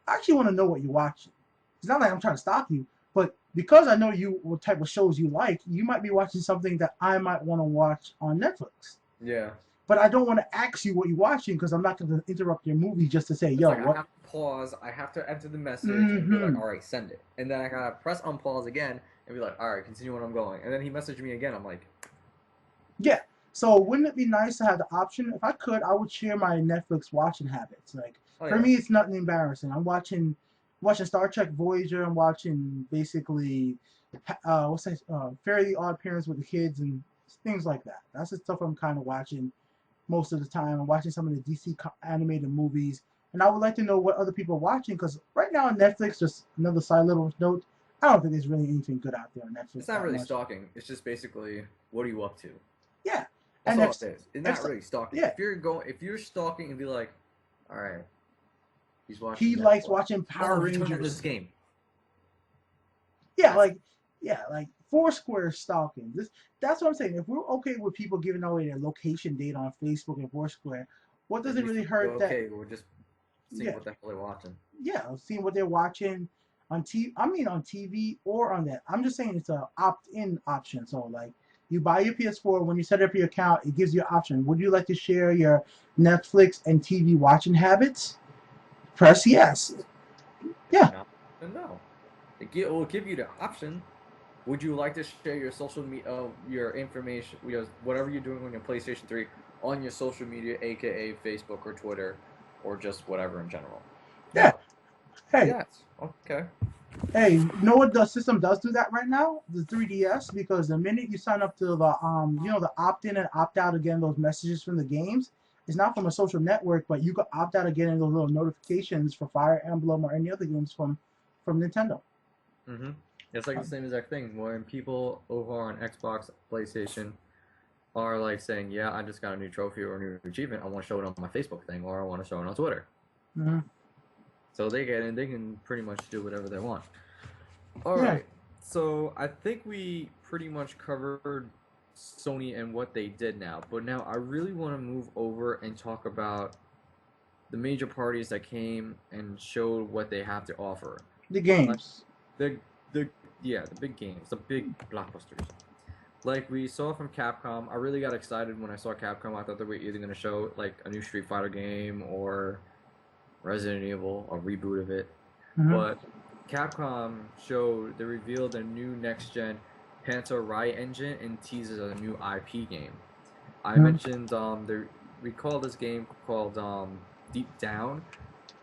I actually want to know what you're watching. It's not like I'm trying to stop you, but because I know you what type of shows you like, you might be watching something that I might want to watch on Netflix, Yeah. but I don't want to ask you what you're watching because I'm not going to interrupt your movie just to say, It's yo, like I what? have to pause, I have to enter the message and be like, Mm-hmm. all right, send it. And then I gotta press unpause again and be like, all right, continue when I'm going. And then he messaged me again. I'm like, Yeah. So wouldn't it be nice to have the option? If I could, I would share my Netflix watching habits. Like oh for yeah, me, it's nothing embarrassing. I'm watching. watching Star Trek Voyager and watching basically what's that? Fairly Odd Parents with the kids and things like that. That's the stuff I'm kind of watching most of the time. I'm watching some of the DC animated movies, and I would like to know what other people are watching because right now on Netflix, just another side little note, I don't think there's really anything good out there on Netflix It's not that really much. stalking. It's just basically, what are you up to? Yeah, That's and all if, it is. It's if not really stalking. yeah, If you're stalking and be like, all right, he's watching he likes Netflix. watching Power Oh, he turned on Rangers. this game. Yeah, That's like Foursquare stalking. That's what I'm saying. If we're okay with people giving away their location data on Facebook and Foursquare, what does then it we really should go, hurt that? okay, we're just seeing Yeah, what the hell they're watching. yeah, seeing what they're watching on TV. I mean, on TV or on that. I'm just saying it's a opt-in option. So like, you buy your PS4 when you set up your account, it gives you an option. Would you like to share your Netflix and TV watching habits? Press yes. Yeah. No, no. It will give you the option. Would you like to share your social media, your information, whatever you're doing on your PlayStation 3, on your social media, aka Facebook or Twitter, or just whatever in general? Yeah. No. Hey, Yes. Okay. Hey, you know what the system does do that right now? The 3DS, because the minute you sign up to the the opt in and opt out again, those messages from the games, it's not from a social network, but you can opt out again in those little notifications for Fire Emblem or any other games from Nintendo. Mm-hmm. It's like the same exact thing when people over on Xbox, PlayStation are like saying, "Yeah, I just got a new trophy or a new achievement. I want to show it on my Facebook thing, or I want to show it on Twitter." Hmm. So they get in, they can pretty much do whatever they want. All Yeah, right. So I think we pretty much covered Sony and what they did now. But now I really want to move over and talk about the major parties that came and showed what they have to offer. the Like games. the the yeah, the big games, the big blockbusters. Like we saw from Capcom, I really got excited when I saw Capcom. I thought they were either going to show like a new Street Fighter game or Resident Evil, a reboot of it. Hmm. But Capcom showed they revealed a new next gen Panther Riot engine and teases a new IP game. I Hmm. mentioned we call this game called Deep Down.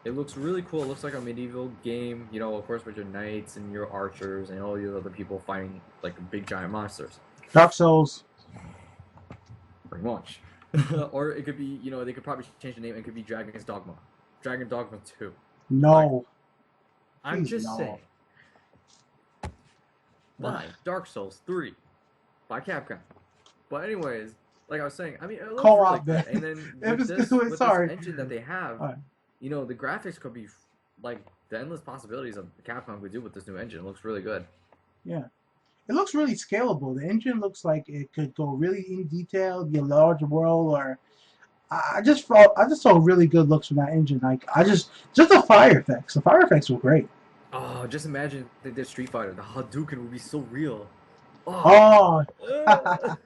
It looks really cool. It looks like a medieval game, you know, of course with your knights and your archers and all these other people fighting like big giant monsters. Dark Souls. Pretty much. Or it could be, you know, they could probably change the name. It could be Dragon's Dogma. Dragon Dogma 2. Like, No, I'm please just no. saying. Fine. Dark Souls 3 by Capcom. But anyways, like I was saying, I mean, it looks really Co-op good. then. And then If with it's this good, sorry. engine that they have, All right. you know, the graphics could be like the endless possibilities of Capcom could do with this new engine. It looks really good. Yeah. It looks really scalable. The engine looks like it could go really in detail, be a large world, or I just saw really good looks from that engine. Like just the fire effects. The fire effects were great. Oh, just imagine if they did Street Fighter. The Hadouken would be so real. Oh. Oh,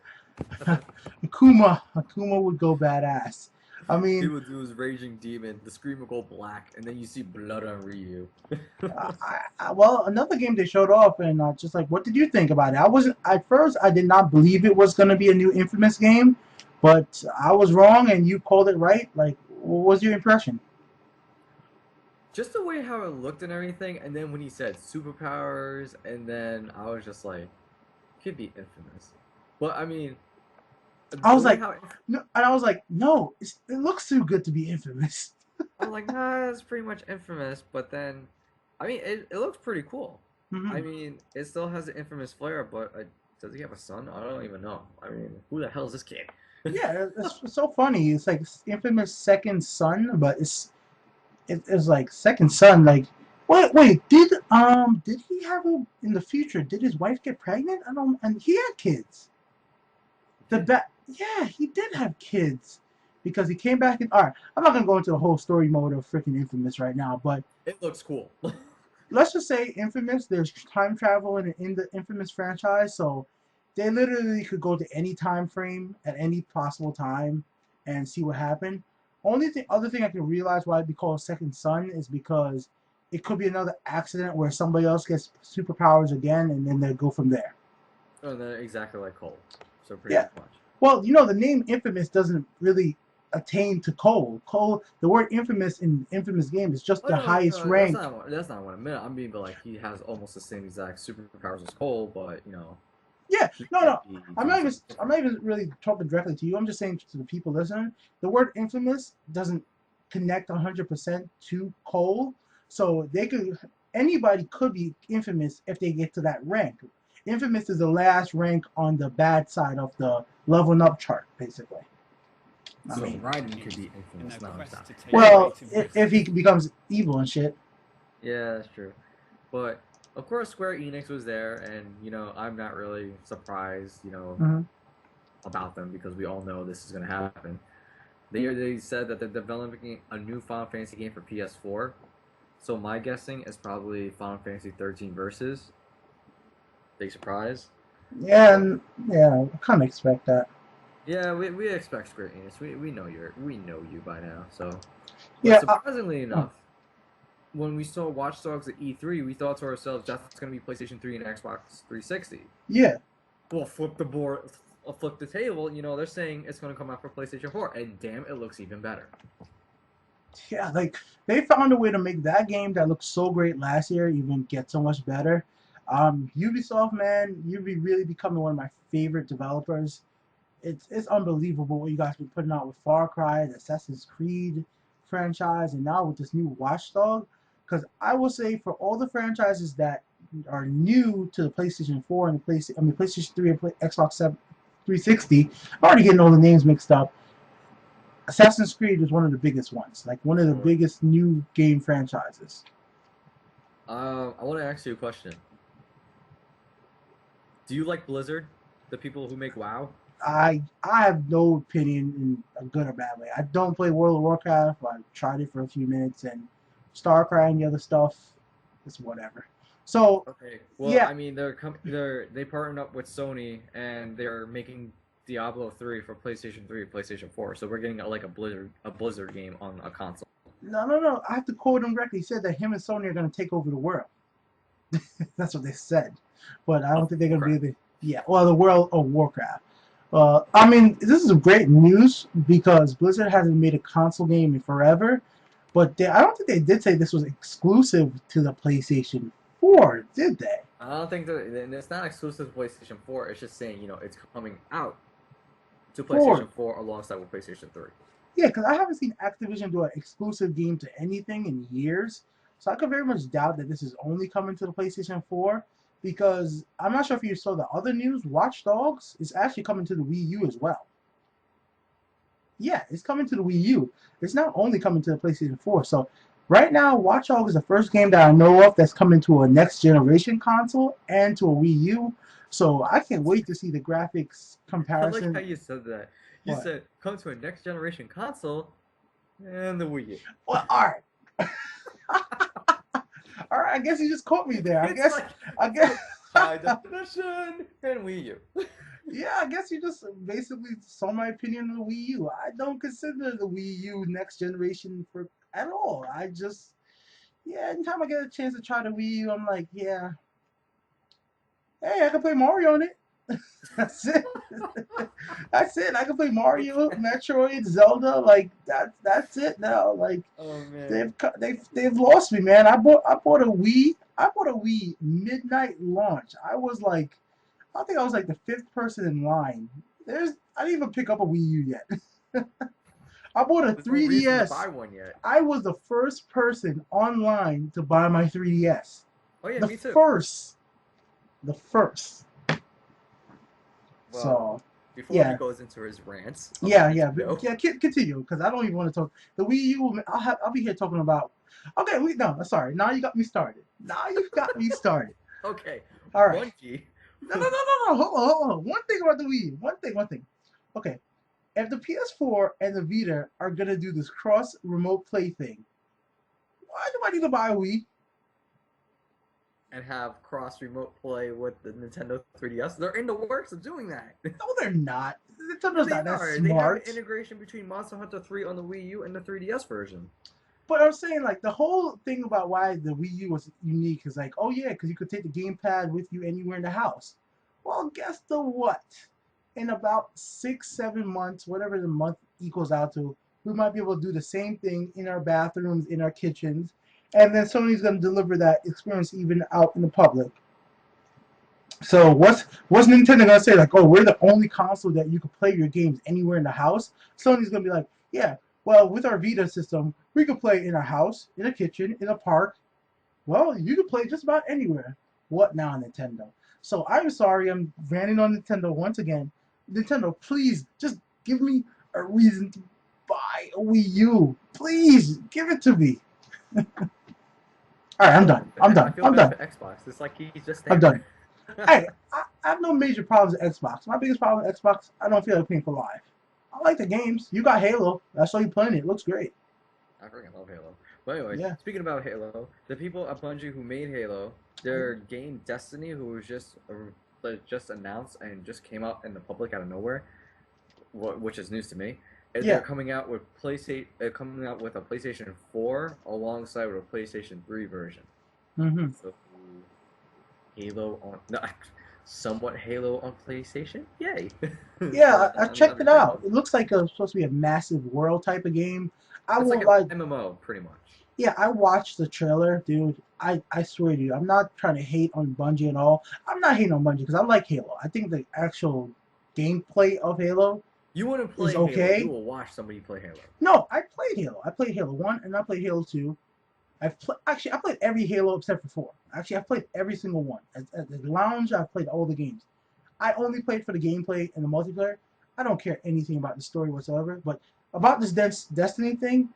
Uh. Akuma would go badass. I He mean, would do his Raging Demon, the screen would go black, and then you see blood on Ryu. well, another game they showed off, and just like, what did you think about it? I wasn't at first. I did not believe it was going to be a new Infamous game, but I was wrong, and you called it right. Like, what was your impression? Just the way how it looked and everything, and then when he said superpowers, and then I was just like, could be Infamous. But I mean, I the was way like, how no, and I was like, no, it looks too good to be Infamous. I'm like, nah, it's pretty much Infamous. But then, I mean, it looks pretty cool. I Hmm. mean, it still has the Infamous flair, but does he have a son? I don't even know. I mean, who the hell is this kid? Yeah, it's so funny. It's like Infamous Second Son, but it's like Second Son. Like, wait, did he have a in the future? Did his wife get pregnant? I don't. And he had kids. Yeah, he did have kids because he came back and all right. I'm not gonna go into the whole story mode of freaking Infamous right now, but It looks cool. let's just say Infamous. There's time travel in the Infamous franchise, so they literally could go to any time frame at any possible time and see what happened. Other thing I can realize why it'd be called Second Son is because it could be another accident where somebody else gets superpowers again, and then they go from there. Oh, they're exactly like Cole. So pretty Yeah. much. Well, the name Infamous doesn't really attain to Cole. Cole, the word infamous in Infamous game is just Oh the no, highest no, that's rank. not what I meant. I mean, but like he has almost the same exact superpowers as Cole, but you know Yeah, he no, can't no. be I'm doing not even. something I'm different. not even really talking directly to you. I'm just saying to the people listening. The word infamous doesn't connect 100% to Cole, so they could. Anybody could be infamous if they get to that rank. Infamous is the last rank on the bad side of the leveling up chart, basically. I So mean, Raiden could be in their infamous. No, quest stop. to take Anyway, well, creative if he risks. becomes evil and shit. yeah, that's true. But of course, Square Enix was there, and you know I'm not really surprised, you know, Mhm. about them because we all know this is gonna happen. They said that they're developing a new Final Fantasy game for PS4. So my guessing is probably Final Fantasy 13 Versus. Big surprise. Yeah, But and yeah, I kind of expect that. yeah, we expect Square Enix. We know you by now. So, but Yeah. surprisingly Oh, enough, when we saw Watch Dogs at E3, we thought to ourselves that's going to be PlayStation 3 and Xbox 360. yeah. Well, flip the board, flip the table. You know they're saying it's going to come out for PlayStation 4, and damn, it looks even better. Yeah, like they found a way to make that game that looked so great last year even get so much better. Ubisoft, man, you'd be really becoming one of my favorite developers. It's unbelievable what you guys been putting out with Far Cry, the Assassin's Creed franchise, and now with this new Watchdog. Because I will say, for all the franchises that are new to the PlayStation 4 and the PlayStation 3 and Xbox 360, I'm already getting all the names mixed up. Assassin's Creed is one of the biggest ones, like one of the Sure. biggest new game franchises. I want to ask you a question. Do you like Blizzard, the people who make WoW? I have no opinion in a good or bad way. I don't play World of Warcraft. I tried it for a few minutes, and StarCraft and the other stuff, it's whatever. So Okay. Well, yeah, I mean, they partnered up with Sony and they're making Diablo 3 for PlayStation 3 and PlayStation 4. So we're getting like a Blizzard game on a console. no. I have to quote him correctly. He said that him and Sony are going to take over the world. That's what they said, but I don't Of think they're going to be Warcraft. the yeah. Well, the world of Warcraft. I mean, this is great news because Blizzard hasn't made a console game in forever. But I don't think they did say this was exclusive to the PlayStation 4, did they? I don't think that it's not exclusive to PlayStation 4. It's just saying, you know, it's coming out to 4. PlayStation 4 alongside with PlayStation 3. Yeah, because I haven't seen Activision do an exclusive game to anything in years. So I could very much doubt that this is only coming to the PlayStation 4 because I'm not sure if you saw the other news. Watch Dogs is actually coming to the Wii U as well. Yeah, it's coming to the Wii U. It's not only coming to the PlayStation 4. So right now, Watch Dogs is the first game that I know of that's coming to a next generation console and to a Wii U. So I can't wait to see the graphics I like how comparison. you said that. You What? said come to a next generation console and the Wii U. Well, all right. All right, I guess you just caught me there. I It's guess, like I it's guess, like high definition and Wii U. yeah, I guess you just basically saw my opinion of the Wii U. I don't consider the Wii U next generation for at all. I just, yeah, anytime I get a chance to try the Wii U, I'm like, yeah, hey, I can play Mario on it. That's it. That's it. I can play Mario, Okay. Metroid, Zelda. Like that's it now. Like Oh man. they've lost me, man. I bought a Wii. I bought a Wii midnight launch. I was like, I think I was like the fifth person in line. I didn't even pick up a Wii U yet. I bought a There's no reason to buy 3DS. one yet. I was the first person online to buy my 3DS. Oh yeah, The me too. first. The first. Well, So before he yeah. goes into his rants about Yeah. Nintendo. Yeah. Continue because I don't even want to talk. The Wii U. I'll be here talking about. Okay. No. Sorry. Now you got me started. Now you've got me started. Okay, All right. Bungie. No. Hold on. One thing about the Wii U. One thing. Okay. If the PS4 and the Vita are gonna do this cross remote play thing, why do I need to buy a Wii? And have cross remote play with the Nintendo 3DS. They're in the works of doing that. No, they're not. Yeah, Nintendo's they not that are. They have an smart. integration between Monster Hunter 3 on the Wii U and the 3DS version. But I'm saying like the whole thing about why the Wii U was unique is like, oh yeah, because you could take the gamepad with you anywhere in the house. Well, guess the what? In about 6, 7 months, whatever the month equals out to. We might be able to do the same thing in our bathrooms, in our kitchens, and then Sony's going to deliver that experience even out in the public. So what's Nintendo gonna say? Like, oh, we're the only console that you can play your games anywhere in the house. Sony's gonna be like, yeah, well, with our Vita system, we can play in our house, in a kitchen, in a park. Well, you can play just about anywhere. What now, Nintendo? So I'm sorry, I'm ranting on Nintendo once again. Nintendo, please just give me a reason to buy a Wii U. Please give it to me. All right, I'm done. I'm I done. feel I'm bad done. for Xbox. It's like he's just I'm there. done. Hey, I have no major problems with Xbox. My biggest problem with Xbox, I don't feel like paying for live. I like the games. You got Halo. I saw you playing it. It looks great. I freaking love Halo. But anyway, Yeah. speaking about Halo, the people at Bungie who made Halo, their game Destiny, who was just announced and just came out in the public out of nowhere, which is news to me. Is Yeah. they're coming out with coming out with a PlayStation 4 alongside with a PlayStation 3 version. Mm-hmm. So Halo on no, somewhat Halo on PlayStation. Yay! Yeah, So, I checked it out. It looks like it's supposed to be a massive world type of game. I It's like won't an like. MMO, pretty much. Yeah, I watched the trailer, dude. I swear to you, I'm not trying to hate on Bungie at all. I'm not hating on Bungie because I like Halo. I think the actual gameplay of Halo You wouldn't is play Halo. You okay. will watch somebody play Halo. No, I played Halo. I played Halo 1 and I played Halo 2. I played every Halo except for 4. Actually, I played every single one. At the lounge, I played all the games. I only played for the gameplay and the multiplayer. I don't care anything about the story whatsoever. But about this Destiny thing,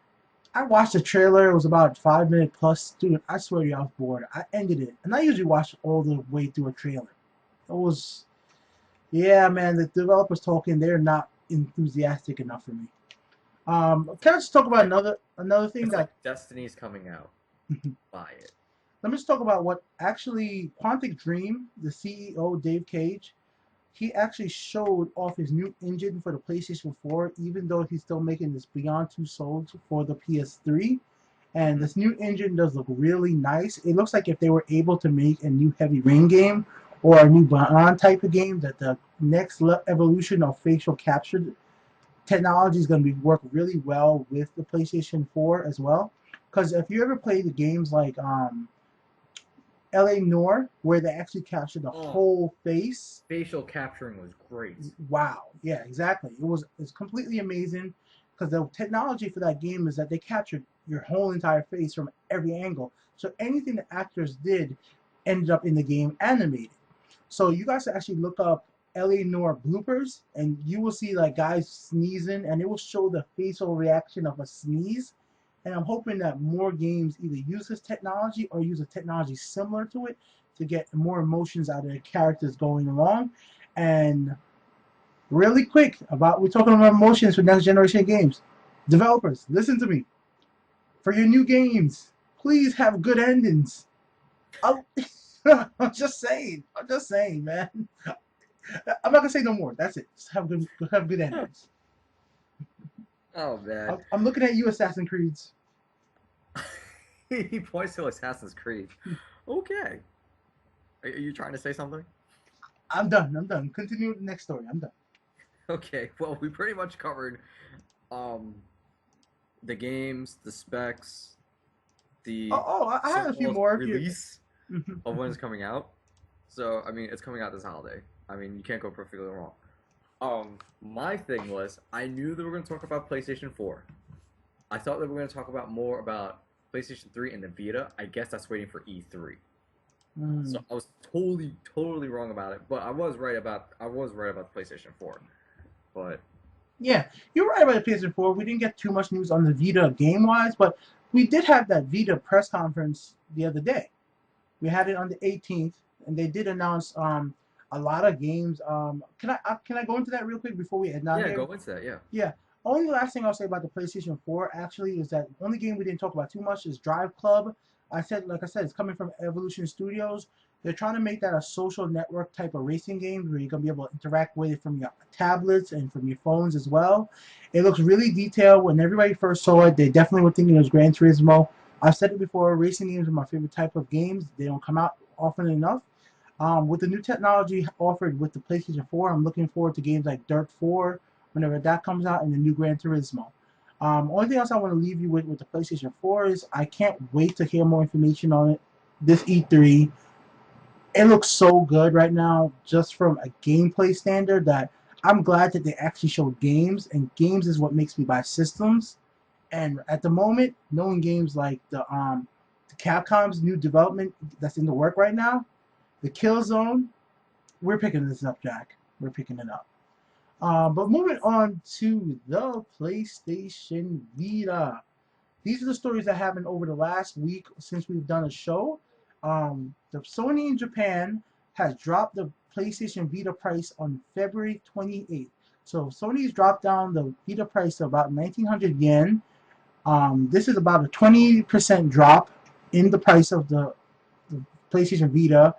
I watched the trailer. It was about 5 minute plus. Dude, I swear to you, I was bored. I ended it. And I usually watch all the way through a trailer. It was, yeah, man, the developers talking, they're not enthusiastic enough for me. Can I just talk about another thing It's that like Destiny's coming out. Buy it. let me just talk about what actually Quantic Dream, the CEO Dave Cage, he actually showed off his new engine for the PlayStation 4, even though he's still making this Beyond Two Souls for the PS3. And this new engine does look really nice. It looks like if they were able to make a new Heavy Rain game or a new Beyond type of game, that the next evolution of facial capture technology is going to work really well with the PlayStation 4 as well. Because if you ever play the games like LA Noir, where they actually captured the whole face. Facial capturing was great. Wow. Yeah, exactly. It's completely amazing because the technology for that game is that they captured your whole entire face from every angle. So anything the actors did ended up in the game animated. So you guys actually look up LA Noir bloopers and you will see like guys sneezing and it will show the facial reaction of a sneeze. And I'm hoping that more games either use this technology or use a technology similar to it to get more emotions out of the characters going along. And really quick, we're talking about emotions for next generation games. Developers, listen to me. For your new games, please have good endings. I'm just saying. I'm just saying, man. I'm not gonna say no more. That's it. Just have good endings. Oh man. I'm looking at you, Assassin's Creeds. He points to Assassin's Creed. Okay. Are you trying to say something? I'm done. I'm done. Continue with the next story. I'm done. Okay. Well, we pretty much covered the games, the specs, the I have a few so-called more. release of when it's coming out. So, I mean, it's coming out this holiday. I mean, you can't go perfectly wrong. My thing was, I knew they were going to talk about PlayStation 4. I thought they were going to talk about more about PlayStation 3 and the Vita. I guess that's waiting for E3. So I was totally wrong about it, but I was right about the PlayStation 4. But yeah, you're right about the PlayStation 4. We didn't get too much news on the Vita game-wise, but we did have that Vita press conference the other day. We had it on the 18th, and they did announce a lot of games. Can I go into that real quick before we end on yeah, here? go into that. Yeah. Yeah. Only last thing I'll say about the PlayStation 4 actually is that only game we didn't talk about too much is Drive Club. Like I said, it's coming from Evolution Studios. They're trying to make that a social network type of racing game where you're gonna be able to interact with it from your tablets and from your phones as well. It looks really detailed. When everybody first saw it, they definitely were thinking it was Gran Turismo. I've said it before, racing games are my favorite type of games. They don't come out often enough. With the new technology offered with the PlayStation 4, I'm looking forward to games like Dirt 4 whenever that comes out, and the new Gran Turismo. Only thing else I want to leave you with the PlayStation 4 is I can't wait to hear more information on it. This E3, it looks so good right now, just from a gameplay standard, that I'm glad that they actually showed games, and games is what makes me buy systems. And at the moment, knowing games like the Capcom's new development that's in the work right now, the Killzone, we're picking this up, Jack. We're picking it up. But moving on to the PlayStation Vita. These are the stories that happened over the last week since we've done a show. The Sony in Japan has dropped the PlayStation Vita price on February 28th. So Sony's dropped down the Vita price to about 1900 yen. This is about a 20% drop in the price of the PlayStation Vita.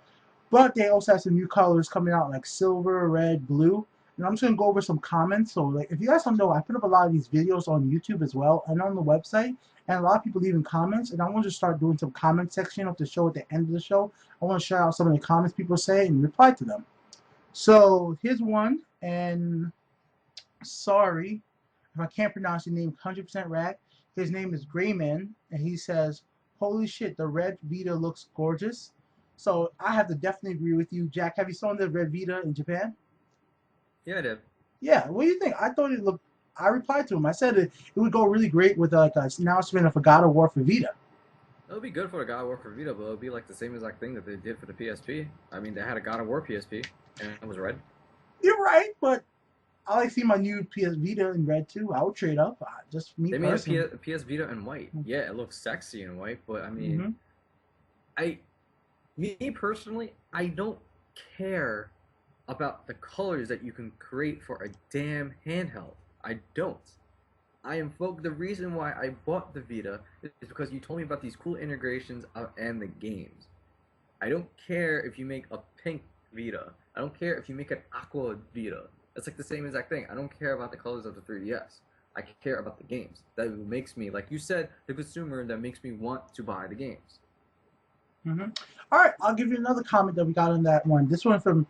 But they also have some new colors coming out like silver, red, blue. And I'm just gonna go over some comments. So like if you guys don't know, I put up a lot of these videos on YouTube as well and on the website. And a lot of people leaving comments. And I want to start doing some comment section of the show at the end of the show. I want to share out some of the comments people say and reply to them. So here's one, and sorry if I can't pronounce your name 100% right. His name is Grayman, and he says, "Holy shit, the red Vita looks gorgeous." So I have to definitely agree with you, Jack. Have you seen the red Vita in Japan? Yeah, I did. Yeah. What do you think? I thought it looked. I replied to him. I said it would go really great with like an announcement of a God of War for Vita. It would be good for a God of War for Vita, but it would be like the same exact thing that they did for the PSP. I mean, they had a God of War PSP, and it was red. You're right, but I like to see my new PS Vita in red too. I would trade up. Just me They made a personally. PS Vita in white. Yeah, it looks sexy in white, but I mean, Mm-hmm. I, me personally, I don't care about the colors that you can create for a damn handheld. I don't. The reason why I bought the Vita is because you told me about these cool integrations and the games. I don't care if you make a pink Vita. I don't care if you make an aqua Vita. It's like the same exact thing. I don't care about the colors of the 3DS. I care about the games. That makes me, like you said, the consumer that makes me want to buy the games. Mm-hmm. All right, I'll give you another comment that we got on that one. This one from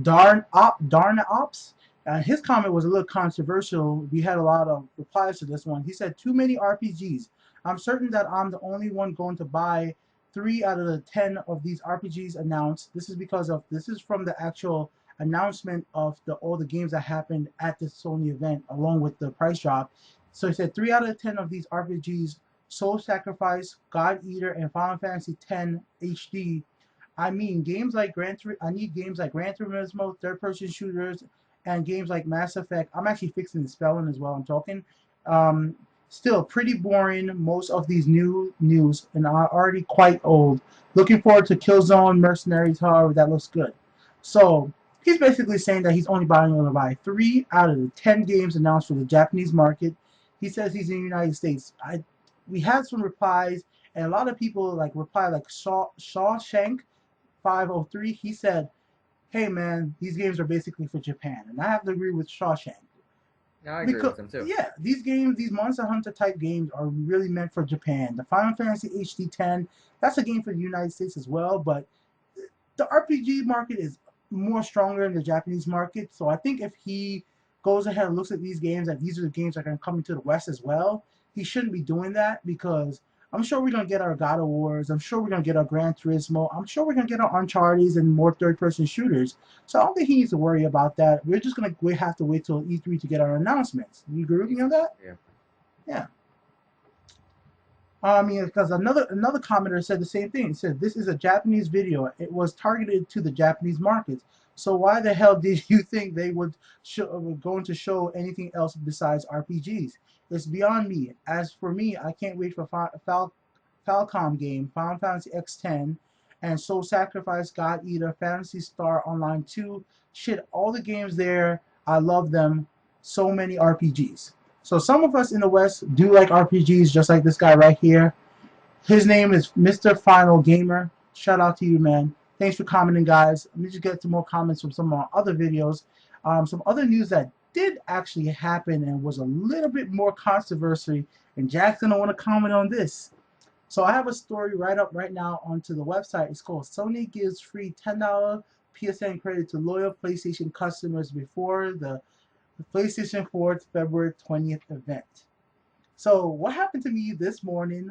Darn Ops. His comment was a little controversial. We had a lot of replies to this one. He said, "Too many RPGs. I'm certain that I'm the only one going to buy 3 out of the 10 of these RPGs announced. This is from the actual announcement of all the games that happened at the Sony event, along with the price drop. So he said 3 out of 10 of these RPGs: Soul Sacrifice, God Eater, and Final Fantasy X HD. I mean, I need games like Gran Turismo, third-person shooters, and games like Mass Effect. I'm actually fixing the spelling as well. I'm talking. Um, Still pretty boring. Most of these new news and are already quite old. Looking forward to Killzone Mercenaries. However, that looks good." So he's basically saying that he's only going to buy 3 out of the 10 games announced for the Japanese market. He says he's in the United States. We had some replies, and a lot of people like reply like Shawshank 503. He said, "Hey man, these games are basically for Japan," and I have to agree with Shawshank. Yeah, I agree Because with them too. yeah, these games, these Monster Hunter type games, are really meant for Japan. The Final Fantasy HD 10, that's a game for the United States as well, but the RPG market is more stronger in the Japanese market. So I think if he goes ahead and looks at these games, that these are the games that are going to come into the West as well, he shouldn't be doing that, because I'm sure we're going to get our God of Wars. I'm sure we're going to get our Gran Turismo. I'm sure we're going to get our Uncharted and more third-person shooters. So I don't think he needs to worry about that. We have to wait till E3 to get our announcements. You agree with me on that? Yeah. Yeah. I mean, because another commenter said the same thing. He said, "This is a Japanese video. It was targeted to the Japanese markets. So why the hell did you think they were going to show anything else besides RPGs? It's beyond me. As for me, I can't wait for Falcom game, Final Fantasy X10, and Soul Sacrifice, God Eater, Fantasy Star Online 2. Shit, all the games there, I love them. So many RPGs." So some of us in the West do like RPGs, just like this guy right here. His name is Mr. Final Gamer. Shout out to you, man. Thanks for commenting, guys. Let me just get to more comments from some of our other videos. Some other news that did actually happen and was a little bit more controversy, and Jack's gonna want to comment on this. So I have a story right up right now onto the website. It's called "Sony gives free $10 PSN credit to loyal PlayStation customers before the the PlayStation 4's February 20th event. So what happened to me this morning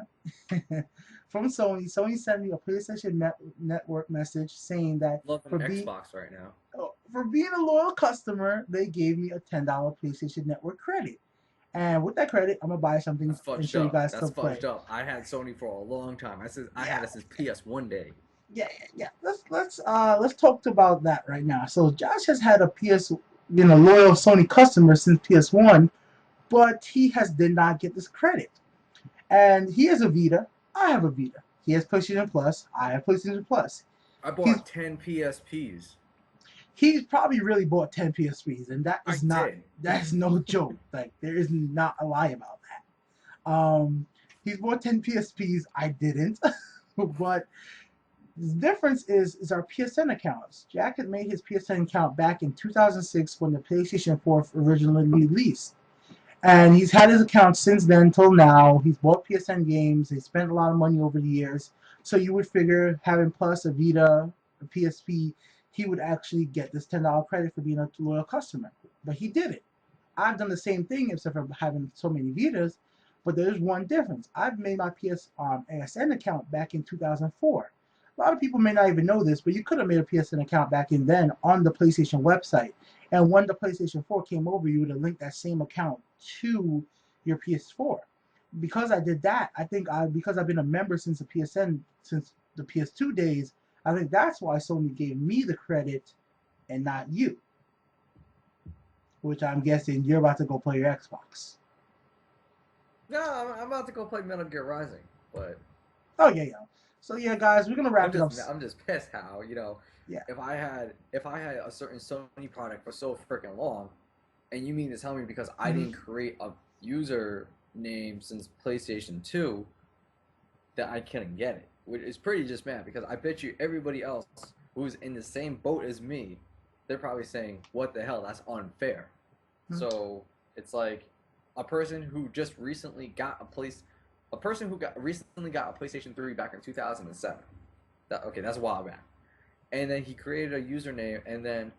from Sony? Sony sent me a PlayStation Network message saying that Love from Xbox right now. for being a loyal customer, they gave me a $10 PlayStation Network credit. And with that credit, I'm gonna buy something That's and fudged show you up. guys That's some play. fudged up. I had Sony for a long time. I had it since PS1 day. Yeah. Let's talk about that right now. So Josh has had a been a loyal Sony customer since PS1, but he did not get this credit. And he has a Vita. I have a Vita. He has PlayStation Plus. I have PlayStation Plus. I He's bought 10 PSPs. he's probably really bought 10 PSPs, and I did. that is no joke. Like there is not a lie about that. He's bought 10 PSPs. I didn't, but the difference is our PSN accounts. Jack had made his PSN account back in 2006 when the PlayStation 4 originally released. And he's had his account since then till now. He's bought PSN games. He spent a lot of money over the years. So you would figure having Plus, a Vita, a PSP, he would actually get this $10 credit for being a loyal customer. But he didn't. I've done the same thing except for having so many Vitas. But there's one difference. I've made my ASN account back in 2004. A lot of people may not even know this, but you could have made a PSN account back in then on the PlayStation website. And when the PlayStation 4 came over, you would have linked that same account to your PS4. Because I did that, because I've been a member since the PSN since the PS2 days, I think that's why Sony gave me the credit and not you. Which I'm guessing you're about to go play your Xbox. No, I'm about to go play Metal Gear Rising, but Oh yeah. So yeah, guys, we're gonna wrap it up. I'm just pissed how Yeah. if I had a certain Sony product for so freaking long, and you mean to tell me because I didn't create a user name since PlayStation 2 that I couldn't get it, which is pretty just mad because I bet you everybody else who's in the same boat as me, they're probably saying, "What the hell? That's unfair." So it's like a person who just recently got a person who recently got a PlayStation 3 back in 2007. That's a while back. And then he created a username, and then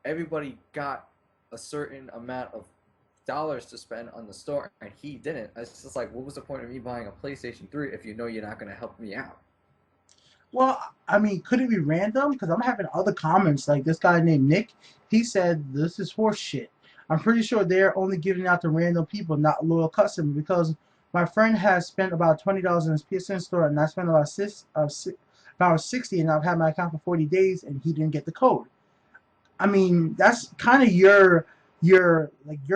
everybody got a certain amount of dollars to spend on the store, and he didn't. It's just like, what was the point of me buying a PlayStation 3 if you know you're not going to help me out? Well, I mean, could it be random? Because I'm having other comments, like this guy named Nick. He said this is horse shit. I'm pretty sure they're only giving out to random people, not loyal customers. Because my friend has spent about $20 in his PSN store, and I spent about 60, and I've had my account for 40 days, and he didn't get the code. I mean, that's kind of your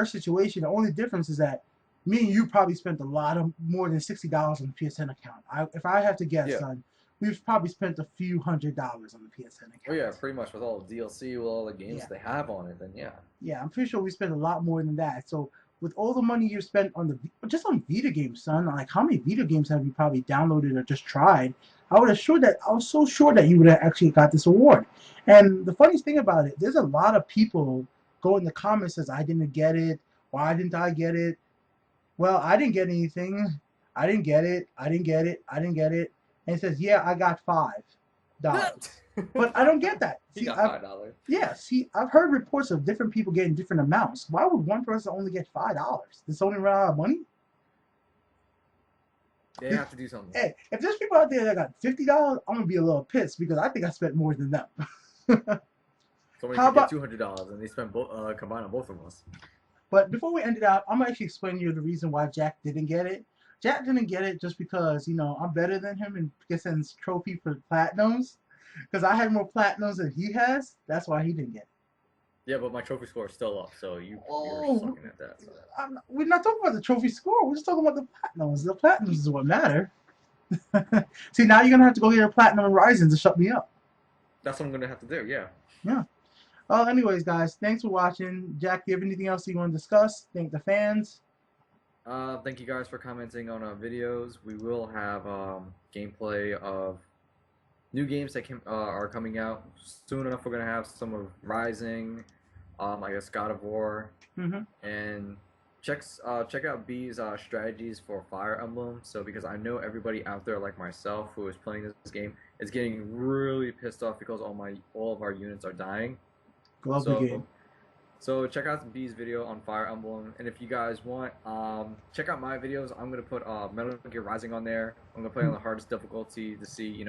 situation. The only difference is that me and you probably spent a lot of more than $60 on the PSN account. If I have to guess, son, we've probably spent a few $100s on the PSN account. Oh yeah, pretty much with all the DLC, with all the games they have on it, then yeah. Yeah, I'm pretty sure we spent a lot more than that. So with all the money you spent on just on Vita games, son, like how many Vita games have you probably downloaded or just tried? I was so sure that you would have actually got this award. And the funniest thing about it, there's a lot of people go in the comments says I didn't get it. Why didn't I get it? Well, I didn't get anything. I didn't get it. I didn't get it. I didn't get it. And it says, yeah, I got $5. But I don't get that. He got $5. Yeah, see, I've heard reports of different people getting different amounts. Why would one person only get $5? Does Sony run out of money? They have to do something. Hey, if there's people out there that got $50, I'm gonna be a little pissed because I think I spent more than them. Somebody could get $200 and they spent combined on both of us. But before we end it out, I'm gonna actually explain to you the reason why Jack didn't get it. Jack didn't get it just because I'm better than him in PSN's trophy for platinums. Because I had more platinums than he has. That's why he didn't get it. Yeah, but my trophy score is still up, so you're sucking at that. So. We're not talking about the trophy score. We're just talking about the platinums. The platinums is what matter. See, now you're going to have to go get a platinum in Ryzen to shut me up. That's what I'm going to have to do, yeah. Yeah. Well, anyways, guys, thanks for watching. Jack, do you have anything else you want to discuss? Thank the fans. Thank you guys for commenting on our videos. We will have gameplay of new games that are coming out soon enough. We're gonna have some of Rising, I guess God of War, and check out B's strategies for Fire Emblem. So because I know everybody out there like myself who is playing this game is getting really pissed off because all of our units are dying. Love the game. So check out B's video on Fire Emblem, and if you guys want, check out my videos. I'm gonna put Metal Gear Rising on there. I'm gonna play on the hardest difficulty to see,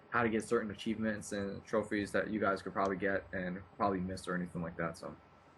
how to get certain achievements and trophies that you guys could probably get and probably miss or anything like that. So.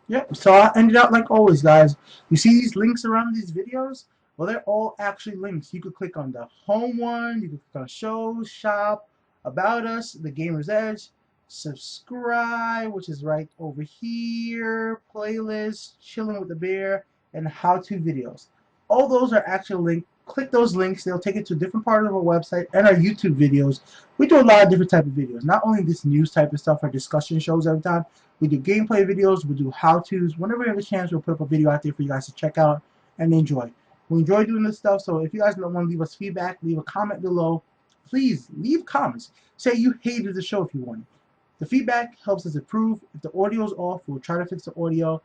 Yep, so I ended out like always, guys. You see these links around these videos? Well, they're all actually links. You could click on the home one, you could click on shows, shop, about us, the Gamer's Edge, subscribe, which is right over here, playlist, chilling with the bear, and how-to videos. All those are actually linked. Click those links. They'll take you to a different part of our website and our YouTube videos. We do a lot of different type of videos. Not only this news type of stuff or discussion shows every time. We do gameplay videos, we do how-tos. Whenever we have a chance, we'll put up a video out there for you guys to check out and enjoy. We enjoy doing this stuff, so if you guys don't want to leave us feedback, leave a comment below. Please leave comments. Say you hated the show if you want. The feedback helps us improve. If the audio's off, we'll try to fix the audio.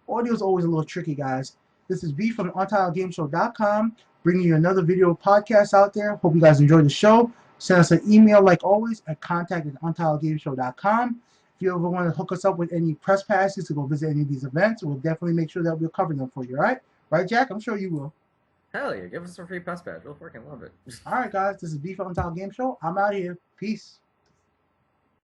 Audio's always a little tricky, guys. This is B from UntitledGameShow.com, bringing you another video podcast out there. Hope you guys enjoyed the show. Send us an email, like always, at contact@UntitledGameShow.com. If you ever want to hook us up with any press passes to go visit any of these events, we'll definitely make sure that we'll cover them for you, all right? Right, Jack? I'm sure you will. Hell yeah, give us a free pass badge. We'll freaking love it. All right, guys. This is B from Untitled Game Show. I'm out here. Peace.